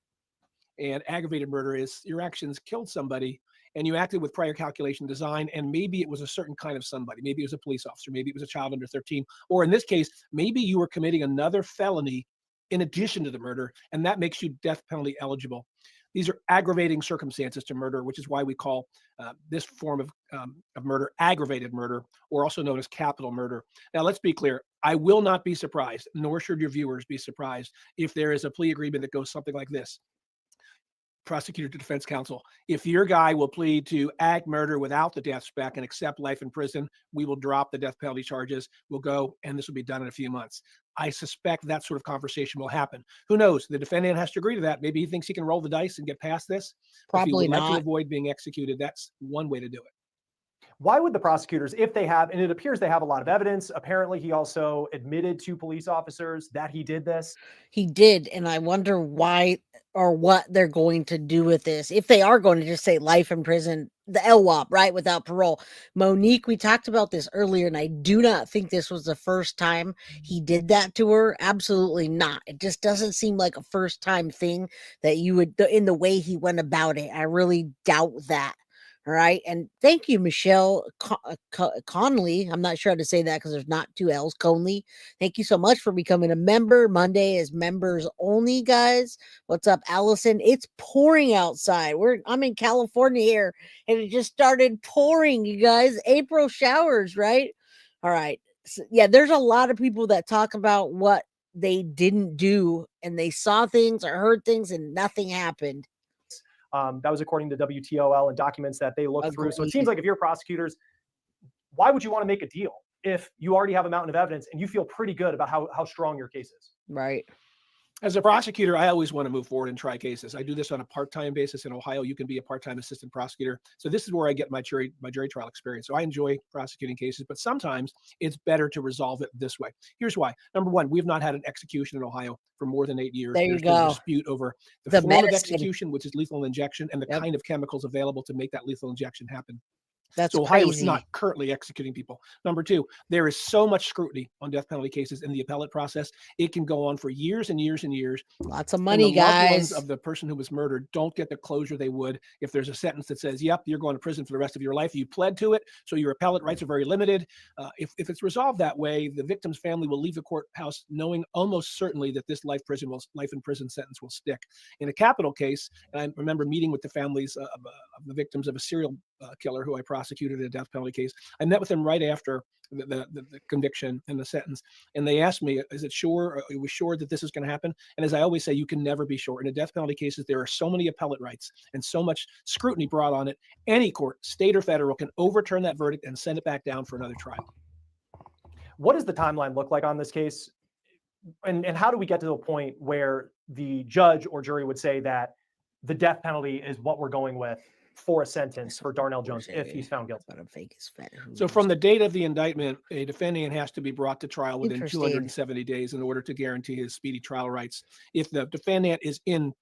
And aggravated murder is your actions killed somebody and you acted with prior calculation design, and maybe it was a certain kind of somebody. Maybe it was a police officer, maybe it was a child under 13, or in this case, maybe you were committing another felony in addition to the murder, and that makes you death penalty eligible. These are aggravating circumstances to murder, which is why we call this form of murder aggravated murder, or also known as capital murder. Now, let's be clear. I will not be surprised, nor should your viewers be surprised, if there is a plea agreement that goes something like this. Prosecutor to defense counsel, if your guy will plead to ag murder without the death spec and accept life in prison, we will drop the death penalty charges. We'll go, and this will be done in a few months. I suspect that sort of conversation will happen. Who knows? The defendant has to agree to that. Maybe he thinks he can roll the dice and get past this. Probably if he would not. like to avoid being executed, that's one way to do it. Why would the prosecutors, if they have, and it appears they have a lot of evidence, apparently he also admitted to police officers that he did this. He did, and I wonder why or what they're going to do with this. If they are going to just say life in prison, the LWOP, right, without parole. Monique, we talked about this earlier, and I do not think this was the first time he did that to her. Absolutely not. It just doesn't seem like a first-time thing that you would, in the way he went about it. I really doubt that. All right. And thank you, Michelle Conley. I'm not sure how to say that because there's not two L's. Conley. Thank you so much for becoming a member. Monday is members only, guys. What's up, Allison? It's pouring outside. I'm in California here, and it just started pouring, you guys. April showers, right? All right. So, yeah, there's a lot of people that talk about what they didn't do, and they saw things or heard things, and nothing happened. That was according to WTOL and documents that they looked through. So it seems like if you're prosecutors, why would you want to make a deal if you already have a mountain of evidence and you feel pretty good about how strong your case is? Right. As a prosecutor, I always want to move forward and try cases. I do this on a part-time basis. In Ohio, you can be a part-time assistant prosecutor. So this is where I get my jury trial experience. So I enjoy prosecuting cases, but sometimes it's better to resolve it this way. Here's why. Number one, we've not had an execution in Ohio for more than 8 years. There you There's go. been a dispute over the form medicine. of execution, which is lethal injection, and the kind of chemicals available to make that lethal injection happen. That's so Ohio is crazy. not currently executing people. Number two, there is so much scrutiny on death penalty cases in the appellate process. It can go on for years and years and years. Lots of money, and the loved guys. ones of the person who was murdered don't get the closure they would if there's a sentence that says, yep, you're going to prison for the rest of your life. You pled to it, so your appellate rights are very limited. If it's resolved that way, the victim's family will leave the courthouse knowing almost certainly that this life in prison sentence will stick. In a capital case, and I remember meeting with the families of the victims of a serial killer who I prosecuted in a death penalty case. I met with them right after the conviction and the sentence, and they asked me, "Is it sure? Are we sure that this is going to happen?" And as I always say, you can never be sure. In a death penalty cases, there are so many appellate rights and so much scrutiny brought on it. Any court, state or federal, can overturn that verdict and send it back down for another trial. What does the timeline look like on this case? And how do we get to the point where the judge or jury would say that the death penalty is what we're going with for a sentence for Darnell Jones if he's found guilty. So from the date of the indictment, a defendant has to be brought to trial within Interesting. 270 days in order to guarantee his speedy trial rights. If the defendant is in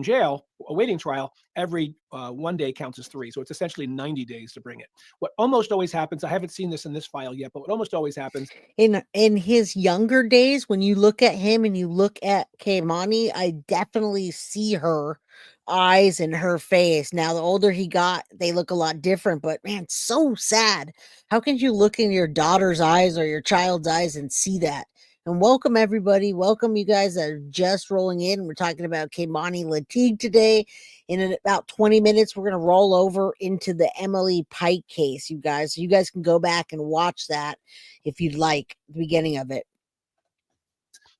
jail awaiting trial, every 1 day counts as 3. So it's essentially 90 days to bring it. What almost always happens, I haven't seen this in this file yet, but what almost always happens in his younger days, when you look at him and you look at Keimani, I definitely see her eyes in her face. Now, the older he got, they look a lot different, but man, so sad. How can you look in your daughter's eyes or your child's eyes and see that? And welcome, everybody. Welcome, you guys that are just rolling in. We're talking about Kei'Mani Latigue today. In about 20 minutes, we're going to roll over into the Emily Pike case, you guys. So you guys can go back and watch that if you'd like, the beginning of it.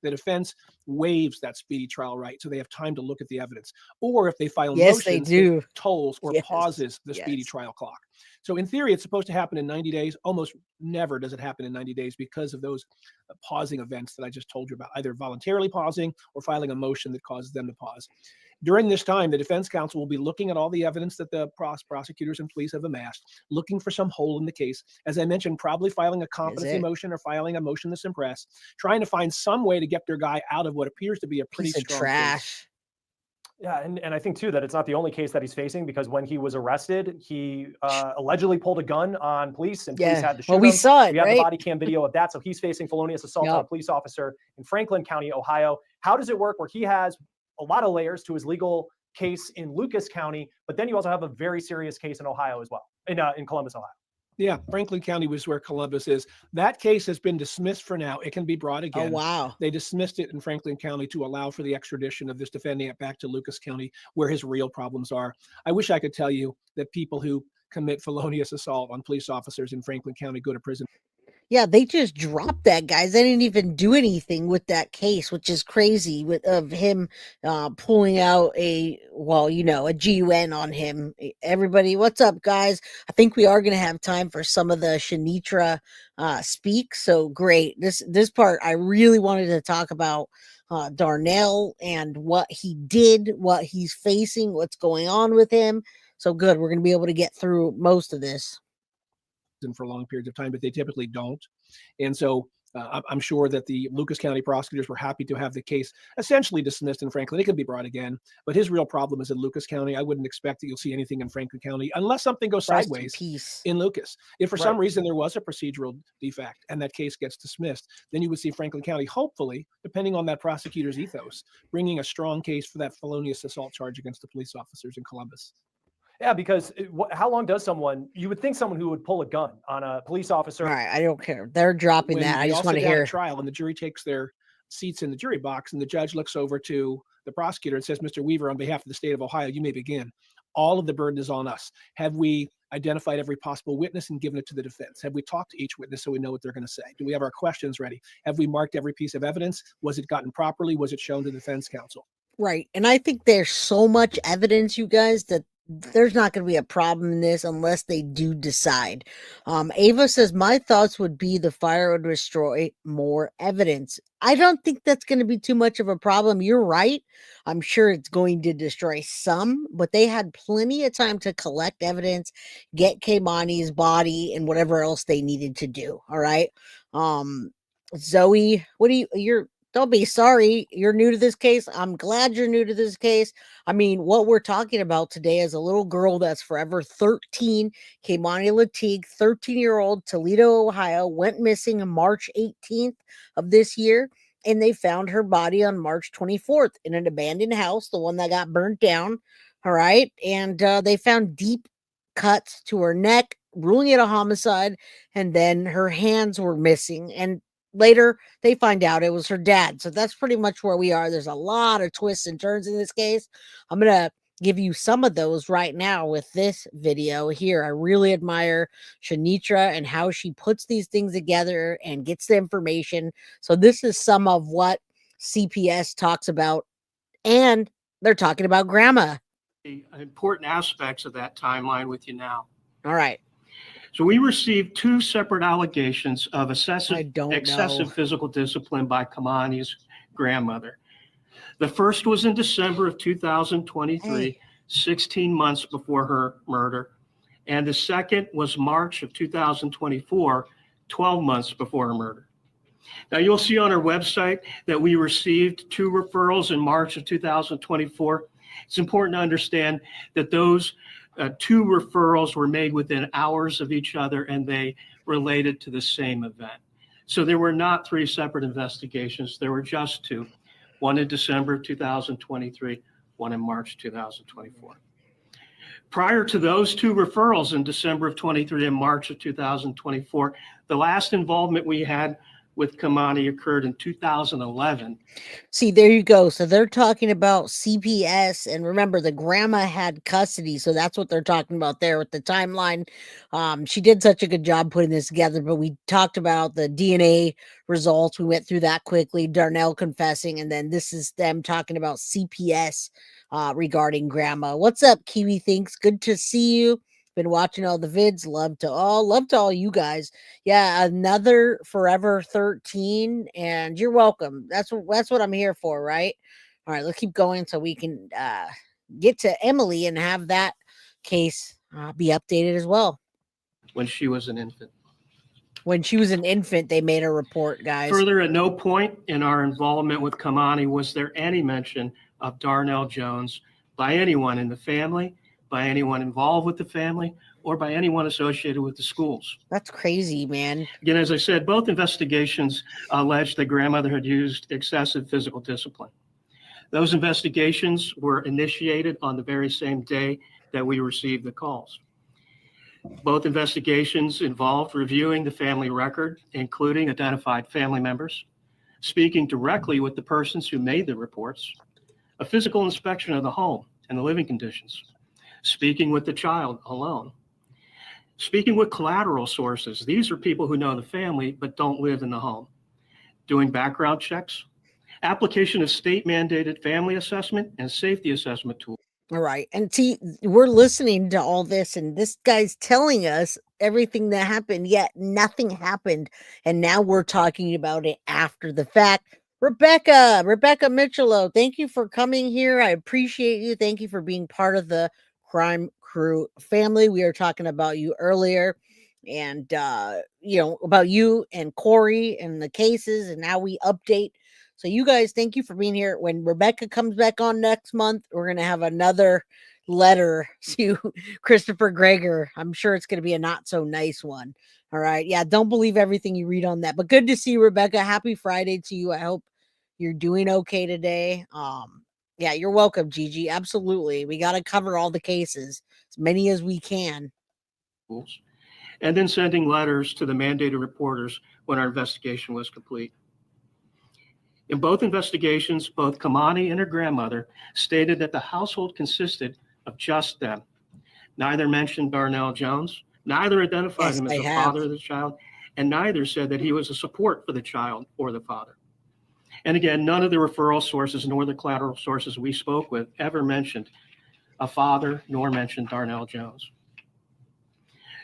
the defense waives that speedy trial right, so they have time to look at the evidence. Or if they file Yes, motions, they do. it tolls or pauses the speedy trial clock. So in theory, it's supposed to happen in 90 days. Almost never does it happen in 90 days because of those pausing events that I just told you about, either voluntarily pausing or filing a motion that causes them to pause. During this time, the defense counsel will be looking at all the evidence that the prosecutors and police have amassed, looking for some hole in the case. As I mentioned, probably filing a competency motion or filing a motion to suppress, trying to find some way to get their guy out of what appears to be a pretty strong trash case. Yeah, and I think too that it's not the only case that he's facing, because when he was arrested, he allegedly pulled a gun on police, and police had to shoot well, we him. saw it. We have right? the body cam video of that. So he's facing felonious assault on a police officer in Franklin County, Ohio. How does it work where he has a lot of layers to his legal case in Lucas County, but then you also have a very serious case in Ohio as well, in Columbus, Ohio? Yeah, Franklin County was where Columbus is. That case has been dismissed for now. It can be brought again. Oh, wow. They dismissed it in Franklin County to allow for the extradition of this defendant back to Lucas County, where his real problems are. I wish I could tell you that people who commit felonious assault on police officers in Franklin County go to prison. Yeah, they just dropped that, guys. They didn't even do anything with that case, which is crazy, of him pulling out a GUN on him. Everybody, what's up, guys? I think we are going to have time for some of the Shanitra speak. So great. This part, I really wanted to talk about Darnell and what he did, what he's facing, what's going on with him. So good. We're going to be able to get through most of this for long periods of time, but they typically don't. And so I'm sure that the Lucas County prosecutors were happy to have the case essentially dismissed in Franklin. It could be brought again, but his real problem is in Lucas County. I wouldn't expect that you'll see anything in Franklin County unless something goes sideways in Lucas. If for some reason there was a procedural defect and that case gets dismissed, then you would see Franklin County, hopefully, depending on that prosecutor's ethos, bringing a strong case for that felonious assault charge against the police officers in Columbus. Yeah, because how long does you would think someone who would pull a gun on a police officer? All right, I don't care. They're dropping that. I just want to hear trial, and the jury takes their seats in the jury box, and the judge looks over to the prosecutor and says, "Mr. Weaver, on behalf of the state of Ohio, you may begin. All of the burden is on us. Have we identified every possible witness and given it to the defense? Have we talked to each witness so we know what they're going to say? Do we have our questions ready? Have we marked every piece of evidence? Was it gotten properly? Was it shown to the defense counsel?" Right. And I think there's so much evidence, you guys, that there's not going to be a problem in this unless they do decide. Ava says, my thoughts would be the fire would destroy more evidence. I don't think that's going to be too much of a problem. You're right. I'm sure it's going to destroy some, but they had plenty of time to collect evidence, get Keimani's body, and whatever else they needed to do. All right. Zoe, don't be sorry. You're new to this case. I'm glad you're new to this case. I mean, what we're talking about today is a little girl that's forever 13. Kei'Mani Latigue, 13-year-old, Toledo, Ohio, went missing on March 18th of this year, and they found her body on March 24th in an abandoned house, the one that got burnt down. All right. And they found deep cuts to her neck, ruling it a homicide, and then her hands were missing. And later, they find out it was her dad. So that's pretty much where we are. There's a lot of twists and turns in this case. I'm going to give you some of those right now with this video here. I really admire Shanitra and how she puts these things together and gets the information. So this is some of what CPS talks about, and they're talking about grandma. The important aspects of that timeline with you now. All right. So we received 2 separate allegations of excessive physical discipline by Kmani's grandmother. The first was in December of 2023. 16 months before her murder. And the second was March of 2024, 12 months before her murder. Now, you'll see on our website that we received 2 referrals in March of 2024. It's important to understand that those 2 referrals were made within hours of each other, and they related to the same event. So there were not 3 separate investigations. There were just 2, one in December of 2023, one in March 2024. Prior to those 2 referrals in December of 23 and March of 2024, the last involvement we had with Kmani occurred in 2011. See, there you go. So they're talking about CPS, and remember, the grandma had custody, so that's what they're talking about there with the timeline. She did such a good job putting this together, but we talked about the DNA results. We went through that quickly. Darnell confessing, and then this is them talking about CPS regarding grandma. What's up, Kiwi Thinks? Good to see you. Been watching all the vids. Love to all you guys. Yeah, another Forever 13, and you're welcome. That's what I'm here for, right? All right, let's keep going so we can get to Emily and have that case be updated as well. When she was an infant. When she was an infant, they made a report, guys. Further, at no point in our involvement with Kmani was there any mention of Darnell Jones by anyone in the family, by anyone involved with the family, or by anyone associated with the schools. That's crazy, man. Again, as I said, both investigations alleged that grandmother had used excessive physical discipline. Those investigations were initiated on the very same day that we received the calls. Both investigations involved reviewing the family record, including identified family members, speaking directly with the persons who made the reports, a physical inspection of the home and the living conditions, speaking with the child alone, speaking with collateral sources. These are people who know the family but don't live in the home, doing background checks, application of state-mandated family assessment and safety assessment tools. All right. And see, we're listening to all this, and this guy's telling us everything that happened, yet nothing happened. And now we're talking about it after the fact. Rebecca Michelo, thank you for coming here. I appreciate you. Thank you for being part of the Crime Crew family. We were talking about you earlier, and about you and Corey and the cases, and now we update. So you guys, thank you for being here. When Rebecca comes back on next month, we're going to have another letter to Christopher Greger. I'm sure it's going to be a not so nice one. All right. Yeah. Don't believe everything you read on that, but good to see you, Rebecca. Happy Friday to you. I hope you're doing okay today. Yeah, you're welcome, Gigi. Absolutely. We got to cover all the cases, as many as we can. And then sending letters to the mandated reporters when our investigation was complete. In both investigations, both Kmani and her grandmother stated that the household consisted of just them. Neither mentioned Darnell Jones, neither identified him as the father of the child, and neither said that he was a support for the child or the father. And again, none of the referral sources nor the collateral sources we spoke with ever mentioned a father nor mentioned Darnell Jones.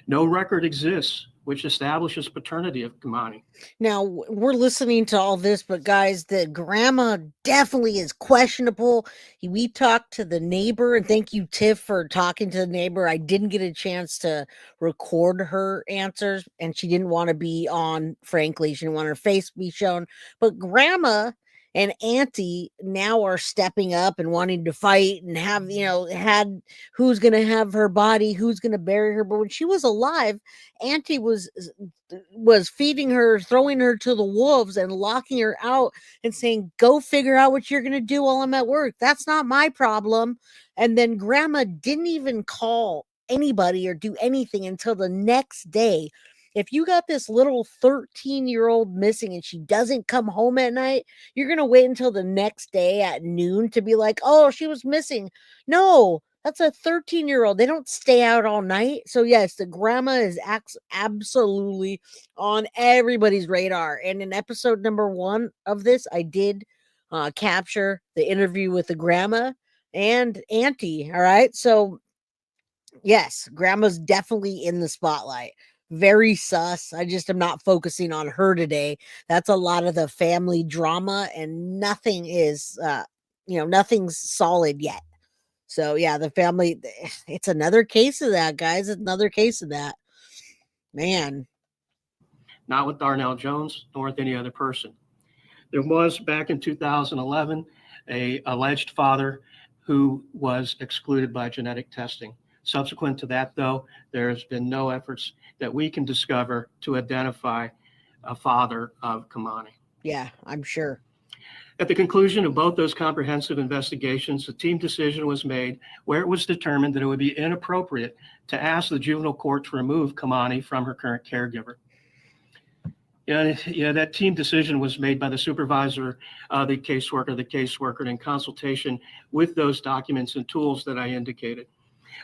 No record exists which establishes paternity of Kmani. Now, we're listening to all this, but guys, the grandma definitely is questionable. We talked to the neighbor, and thank you, Tiff, for talking to the neighbor. I didn't get a chance to record her answers, and she didn't want to be on, frankly. She didn't want her face to be shown. But grandma and auntie now are stepping up and wanting to fight and have, had who's going to have her body, who's going to bury her. But when she was alive, auntie was feeding her, throwing her to the wolves and locking her out and saying, go figure out what you're going to do while I'm at work. That's not my problem. And then grandma didn't even call anybody or do anything until the next day. If you got this little 13-year-old missing and she doesn't come home at night, you're going to wait until the next day at noon to be like, oh, she was missing. No, that's a 13-year-old. They don't stay out all night. So yes, the grandma is absolutely on everybody's radar. And in episode number 1 of this, I did capture the interview with the grandma and auntie. All right. So yes, grandma's definitely in the spotlight. Very sus. I just am not focusing on her today. That's a lot of the family drama, and nothing is, nothing's solid yet. So yeah, the family, it's another case of that, guys. It's another case of that. Man. Not with Darnell Jones, nor with any other person. There was, back in 2011, a alleged father who was excluded by genetic testing. Subsequent to that, though, there's been no efforts that we can discover to identify a father of Kemani. Yeah, I'm sure. At the conclusion of both those comprehensive investigations, a team decision was made where it was determined that it would be inappropriate to ask the juvenile court to remove Kemani from her current caregiver. That team decision was made by the supervisor, the caseworker in consultation with those documents and tools that I indicated.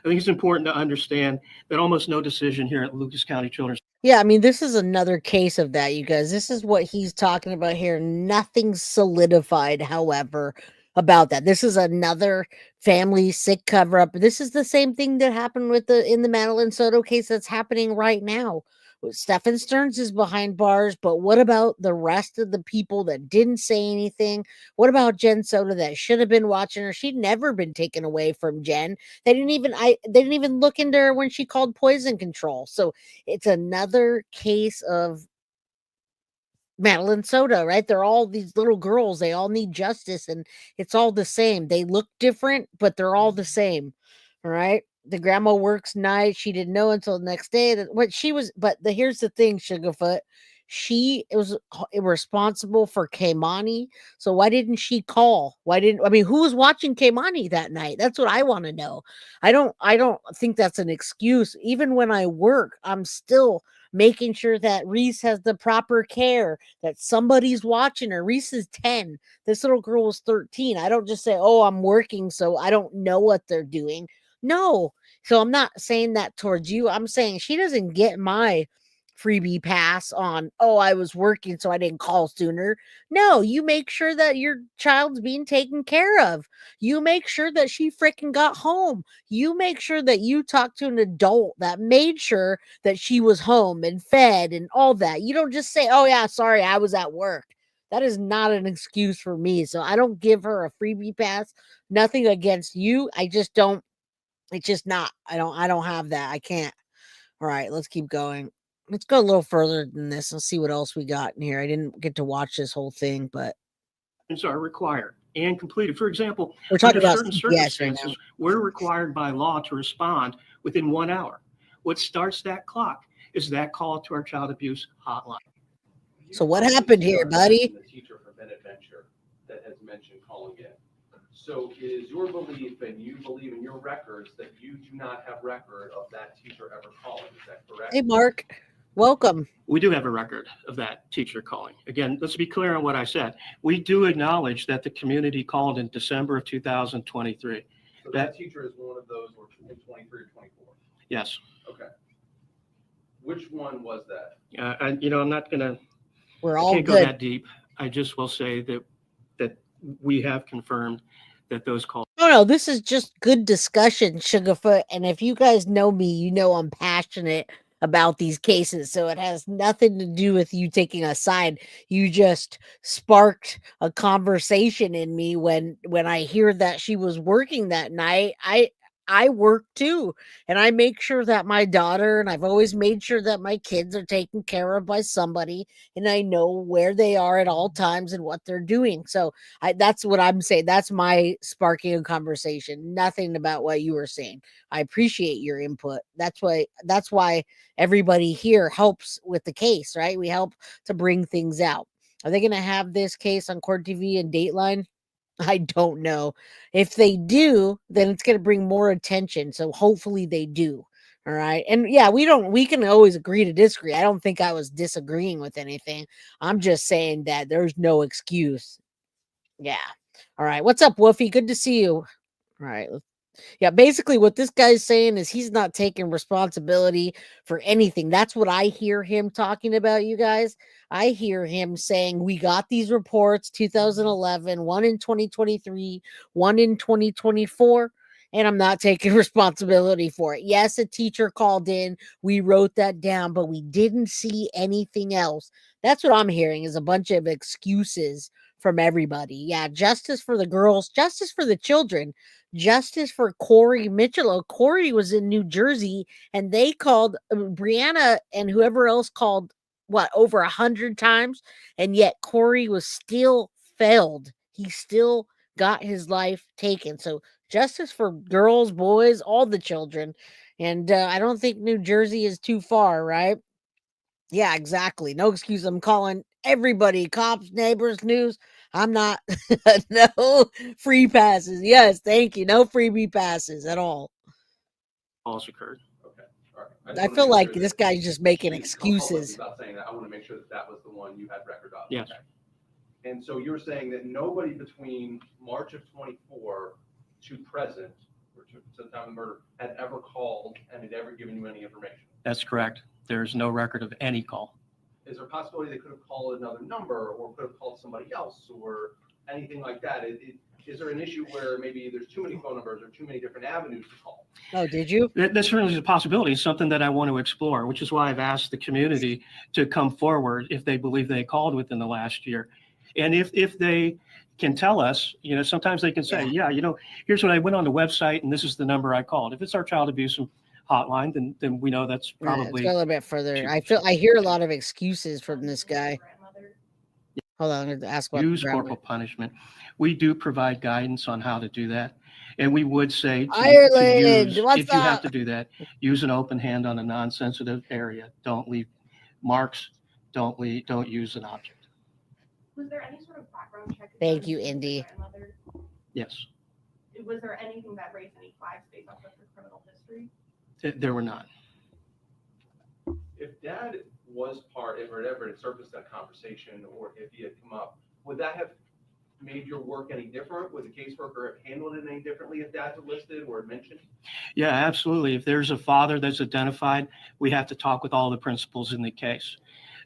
I think it's important to understand that almost no decision here at Lucas County Children's. Yeah, I mean, this is another case of that, you guys. This is what he's talking about here. Nothing solidified, however, about that. This is another family sick cover-up. This is the same thing that happened with in the Madeline Soto case that's happening right now. Stephen Stearns is behind bars, but what about the rest of the people that didn't say anything? What about Jen Soto that should have been watching her? She'd never been taken away from Jen. They didn't even look into her when she called poison control. So it's another case of Madeline Soto, right? They're all these little girls. They all need justice, and it's all the same. They look different, but they're all the same. All right. The grandma works nights. She didn't know until the next day that what she was. But here's the thing, Sugarfoot. She was responsible for Keimani. So why didn't she call? Who was watching Keimani that night? That's what I want to know. I don't think that's an excuse. Even when I work, I'm still making sure that Reese has the proper care, that somebody's watching her. Reese is 10. This little girl was 13. I don't just say, oh, I'm working, so I don't know what they're doing. No. So I'm not saying that towards you. I'm saying she doesn't get my freebie pass on, oh, I was working, so I didn't call sooner. No, you make sure that your child's being taken care of. You make sure that she freaking got home. You make sure that you talked to an adult that made sure that she was home and fed and all that. You don't just say, oh, yeah, sorry, I was at work. That is not an excuse for me. So I don't give her a freebie pass. Nothing against you. I just don't. It's just not. I don't have that. I can't. All right, let's keep going. Let's go a little further than this. Let's see what else we got in here. I didn't get to watch this whole thing, but Are required and completed. For example, we're talking under about certain CPS right circumstances, now. we're required by law to respond within 1 hour. What starts that clock is that call to our child abuse hotline. So what happened here, buddy? The teacher from Benadventure that has mentioned calling in. So it is your belief, and you believe in your records, that you do not have record of that teacher ever calling. Is that correct? Hey, Mark. Welcome. We do have a record of that teacher calling. Again, let's be clear on what I said. We do acknowledge that the community called in December of 2023. So that teacher is one of those, or 23 or 24? Yes. Okay. Which one was that? I'm not going to. We're all can't good. go that deep. I just will say that we have confirmed that those calls. No, this is just good discussion, Sugarfoot. And if you guys know me, you know I'm passionate about these cases. So it has nothing to do with you taking a side. You just sparked a conversation in me when I hear that she was working that night. I work too, and I make sure that my daughter, and I've always made sure that my kids are taken care of by somebody, and I know where they are at all times and what they're doing. So that's what I'm saying. That's my sparking a conversation. Nothing about what you were saying. I appreciate your input. That's why everybody here helps with the case, right? We help to bring things out. Are they going to have this case on Court TV and Dateline? I don't know. If they do, then it's going to bring more attention. So hopefully they do. All right. And yeah, we can always agree to disagree. I don't think I was disagreeing with anything. I'm just saying that there's no excuse. Yeah. All right. What's up, Woofy? Good to see you. All right. Yeah, basically what this guy's saying is he's not taking responsibility for anything. That's what I hear him talking about, you guys. I hear him saying, we got these reports, 2011, one in 2023, one in 2024, and I'm not taking responsibility for it. Yes, a teacher called in. We wrote that down, but we didn't see anything else. That's what I'm hearing is a bunch of excuses from everybody. Yeah, justice for the girls, justice for the children, justice for Corey Mitchell. Corey was in New Jersey, and they called Brianna and whoever else called over 100 times, and yet Corey was still failed. He still got his life taken. So justice for girls, boys, all the children. And I don't think New Jersey is too far, right? Yeah, exactly. No excuse. I'm calling everybody, cops, neighbors, news. I'm not. No free passes. Yes, thank you. No freebie passes at all. Calls occurred. Okay, all right. I feel like this guy's just making excuses. About saying that, I want to make sure that that was the one you had record of. Yes. Okay. And so you're saying that nobody between March of 24 to present, or to the time of murder, had ever called and had ever given you any information? That's correct. There's no record of any call. Is there a possibility they could have called another number or could have called somebody else or anything like that? Is there an issue where maybe there's too many phone numbers or too many different avenues to call? Oh, did you? That certainly is a possibility. It's something that I want to explore, which is why I've asked the community to come forward if they believe they called within the last year. And if they can tell us, sometimes they can say, here's what I went on the website and this is the number I called. If it's our child abuse hotline, then we know that's probably Let's go a little bit further. I hear a lot of excuses from this guy. Hold on, I'm going to ask what use corporal punishment. We do provide guidance on how to do that. And we would say Ireland, what's if you have up? to do that, use an open hand on a non-sensitive area. Don't leave marks. Don't use an object. Was there any sort of background check? Thank you, Indy. Yes. Was there anything that raised any flags based off of her criminal history? There were not. If dad was part, if it ever had surfaced that conversation, or if he had come up, would that have made your work any different? Would the caseworker have handled it any differently if dad's listed or mentioned? Yeah, absolutely. If there's a father that's identified, we have to talk with all the principals in the case.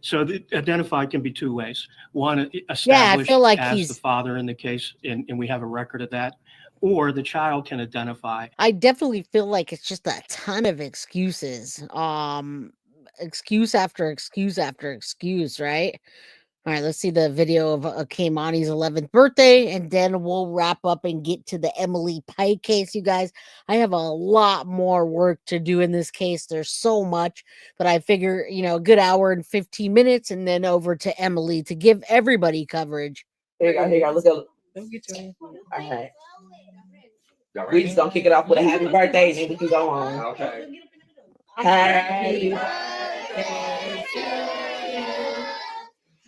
So the identified can be two ways. One, established feel like as he's the father in the case, and we have a record of that. Or the child can identify. I definitely feel like it's just a ton of excuses. Excuse after excuse after excuse, right? All right, let's see the video of Keimani's 11th birthday, and then we'll wrap up and get to the Emily Pike case, you guys. I have a lot more work to do in this case. There's so much, but I figure, a good hour and 15 minutes, and then over to Emily to give everybody coverage. Here you go. Let's go. Don't get your All right. We just gonna kick it off with a happy birthday, and then we can go on. Okay. Happy birthday to you.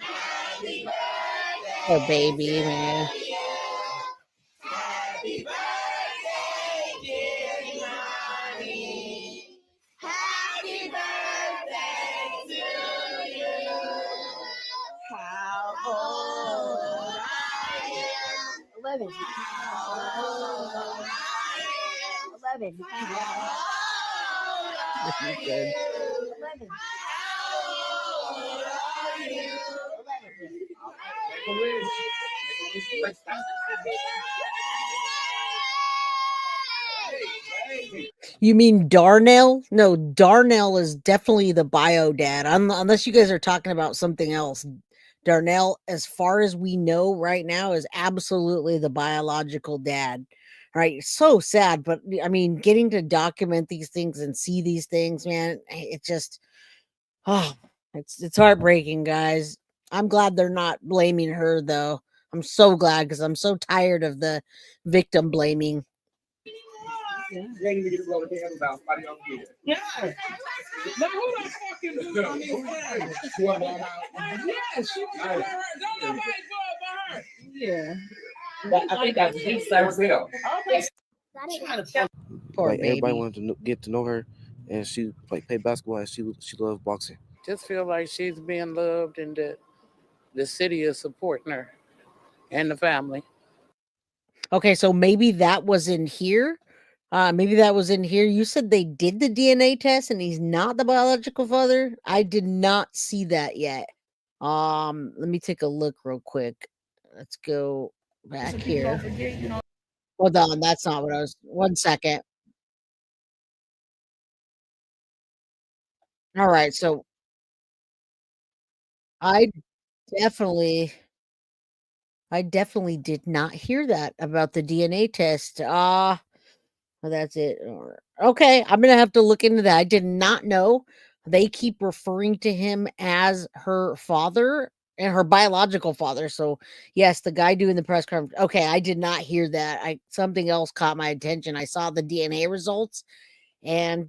Happy birthday. Oh, baby, man. Happy birthday, dear Kmani. Happy birthday to you. How old are you? 11. How old are you? 11. Good. 11. You mean Darnell? No, Darnell is definitely the bio dad, unless you guys are talking about something else. Darnell, as far as we know right now, is absolutely the biological dad. Right? So sad, but I mean, getting to document these things and see these things, man, it just, it's heartbreaking, guys. I'm glad they're not blaming her, though. I'm so glad, because I'm so tired of the victim blaming. Yeah. No, who the fucking do I mean, yes, she was her. Don't nobody go by her. Yeah. I think that's deep as hell. Okay. Poor baby. Everybody wanted to get to know her, and she played basketball, and she loved boxing. Just feel like she's being loved, and that the city is supporting her and the family. Okay, so maybe that was in here. Maybe that was in here. You said they did the DNA test and he's not the biological father. I did not see that yet. Let me take a look real quick. Let's go back here. Hold on, that's not what I was. 1 second. All right, so I definitely I definitely did not hear that about the DNA test. Well, that's it. Okay, I'm gonna have to look into that. I did not know they keep referring to him as her father and her biological father. So yes, the guy doing the press conference. Okay, I did not hear that. Something else caught my attention. I saw the DNA results, and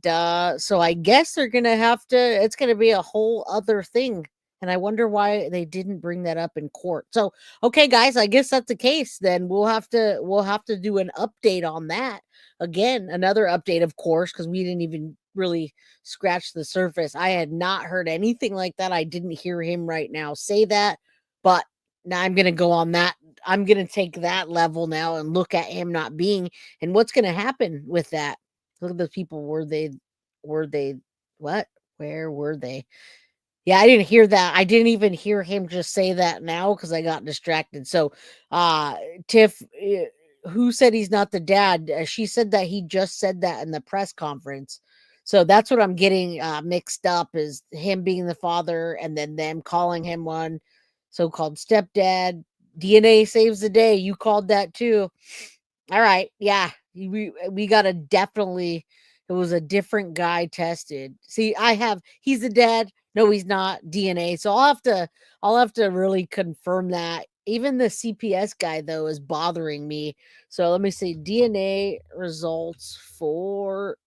so I guess they're gonna have to. It's gonna be a whole other thing. And I wonder why they didn't bring that up in court. So, okay, guys, I guess that's the case. Then we'll have to do an update on that. Again, another update, of course, because we didn't even really scratch the surface. I had not heard anything like that. I didn't hear him right now say that, but now I'm gonna go on that. I'm gonna take that level now and look at him not being and what's gonna happen with that. Look at those people. Were they what? Where were they? Yeah, I didn't hear that. I didn't even hear him just say that now because I got distracted. So, Tiff, who said he's not the dad? She said that he just said that in the press conference. So that's what I'm getting mixed up is him being the father and then them calling him one so-called stepdad. DNA saves the day. You called that too. All right. Yeah. We got to definitely it was a different guy tested. See, he's the dad. No, he's not DNA. So I'll have to really confirm that. Even the CPS guy though is bothering me. So let me see DNA results for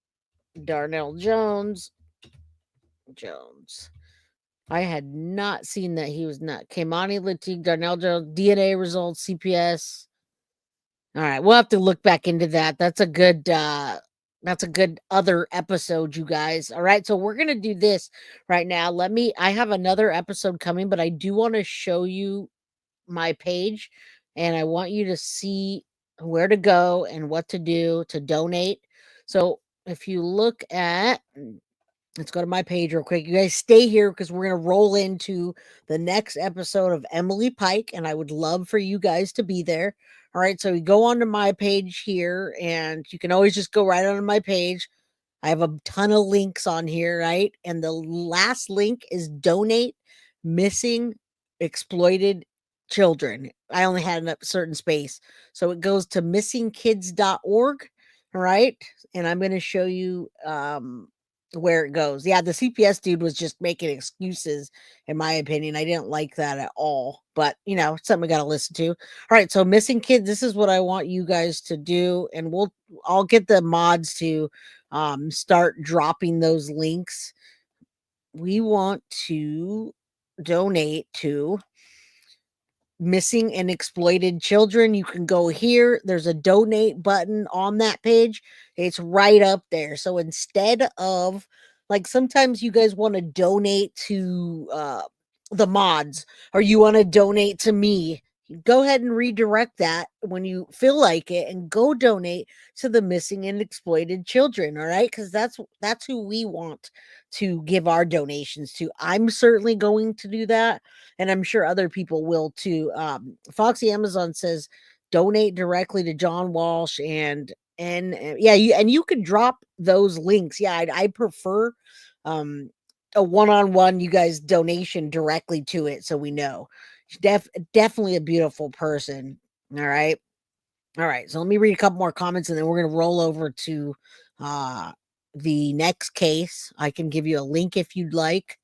Darnell Jones. I had not seen that he was not Keimani Latigue, Darnell Jones, DNA results, CPS. All right, we'll have to look back into that. That's a good other episode, you guys. All right, so we're going to do this right now. I have another episode coming, but I do want to show you my page and I want you to see where to go and what to do to donate. So, if you look at let's go to my page real quick. You guys stay here because we're going to roll into the next episode of Emily Pike, and I would love for you guys to be there. All right, so you go onto my page here, and you can always just go right onto my page. I have a ton of links on here, right? And the last link is donate missing exploited children. I only had a certain space. So it goes to missingkids.org, all right? And I'm going to show you where it goes. Yeah, the CPS dude was just making excuses, in my opinion. I didn't like that at all, but something we got to listen to. All right, so missing kids, this is what I want you guys to do, and I'll get the mods to start dropping those links. We want to donate to missing and exploited children. You can go here. There's a donate button on that page. It's right up there. So instead of sometimes you guys want to donate to the mods or you want to donate to me, go ahead and redirect that when you feel like it and go donate to the missing and exploited children. All right, because that's who we want to give our donations to. I'm certainly going to do that, and I'm sure other people will too. Foxy Amazon says donate directly to John Walsh and yeah, you could drop those links. Yeah, I prefer a one-on-one you guys donation directly to it so we know. Definitely a beautiful person. All right. So let me read a couple more comments and then we're going to roll over to the next case. I can give you a link if you'd like.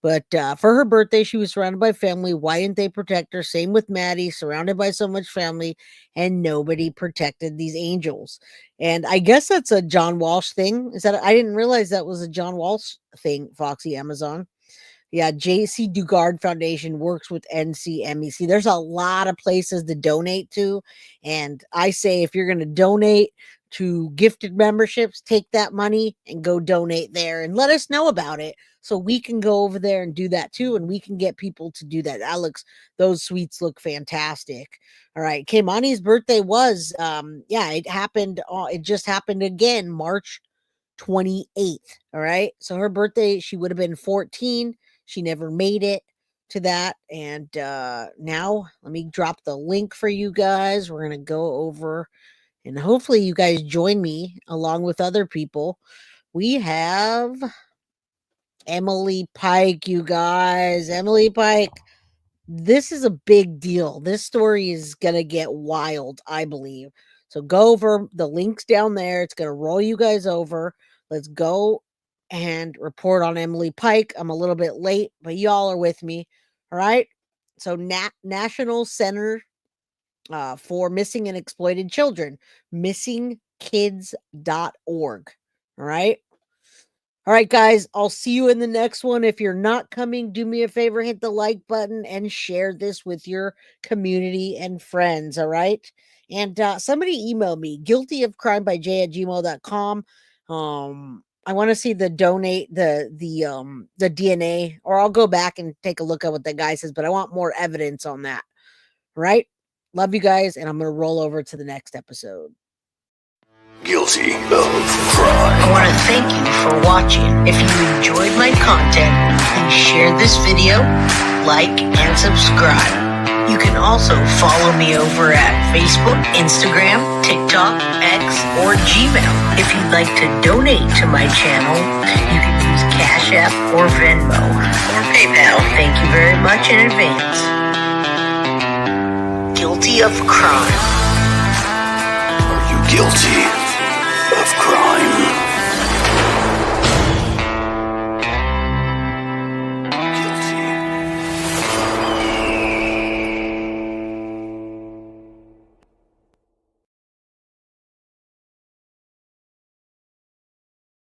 But for her birthday, she was surrounded by family. Why didn't they protect her? Same with Maddie, surrounded by so much family, and nobody protected these angels. And I guess that's a John Walsh thing. I didn't realize that was a John Walsh thing, Foxy Amazon. Yeah, JC Dugard Foundation works with NCMEC. There's a lot of places to donate to. And I say if you're going to donate to gifted memberships, take that money and go donate there and let us know about it so we can go over there and do that too. And we can get people to do that. Those sweets look fantastic. All right. Keimani's birthday was, it happened. It just happened again, March 28th. All right. So her birthday, she would have been 14. She never made it to that. And now let me drop the link for you guys. We're going to go over and hopefully you guys join me along with other people. We have Emily Pike, you guys. Emily Pike. This is a big deal. This story is going to get wild, I believe. So go over the links down there. It's going to roll you guys over. Let's go and report on Emily Pike. I'm a little bit late, but y'all are with me. All right. So National Center for Missing and Exploited Children, missingkids.org. All right. All right, guys, I'll see you in the next one. If you're not coming, do me a favor, hit the like button and share this with your community and friends. All right. And somebody email me, guiltyofcrimebyj@gmail.com. I want to see the donate the DNA, or I'll go back and take a look at what the guy says, but I want more evidence on that. Right? Love you guys, and I'm going to roll over to the next episode. Guilty of crime. I want to thank you for watching. If you enjoyed my content, please share this video, like, and subscribe. You can also follow me over at Facebook, Instagram, TikTok, X, or Gmail. If you'd like to donate to my channel, you can use Cash App or Venmo or PayPal. Thank you very much in advance. Guilty of crime. Are you guilty of crime?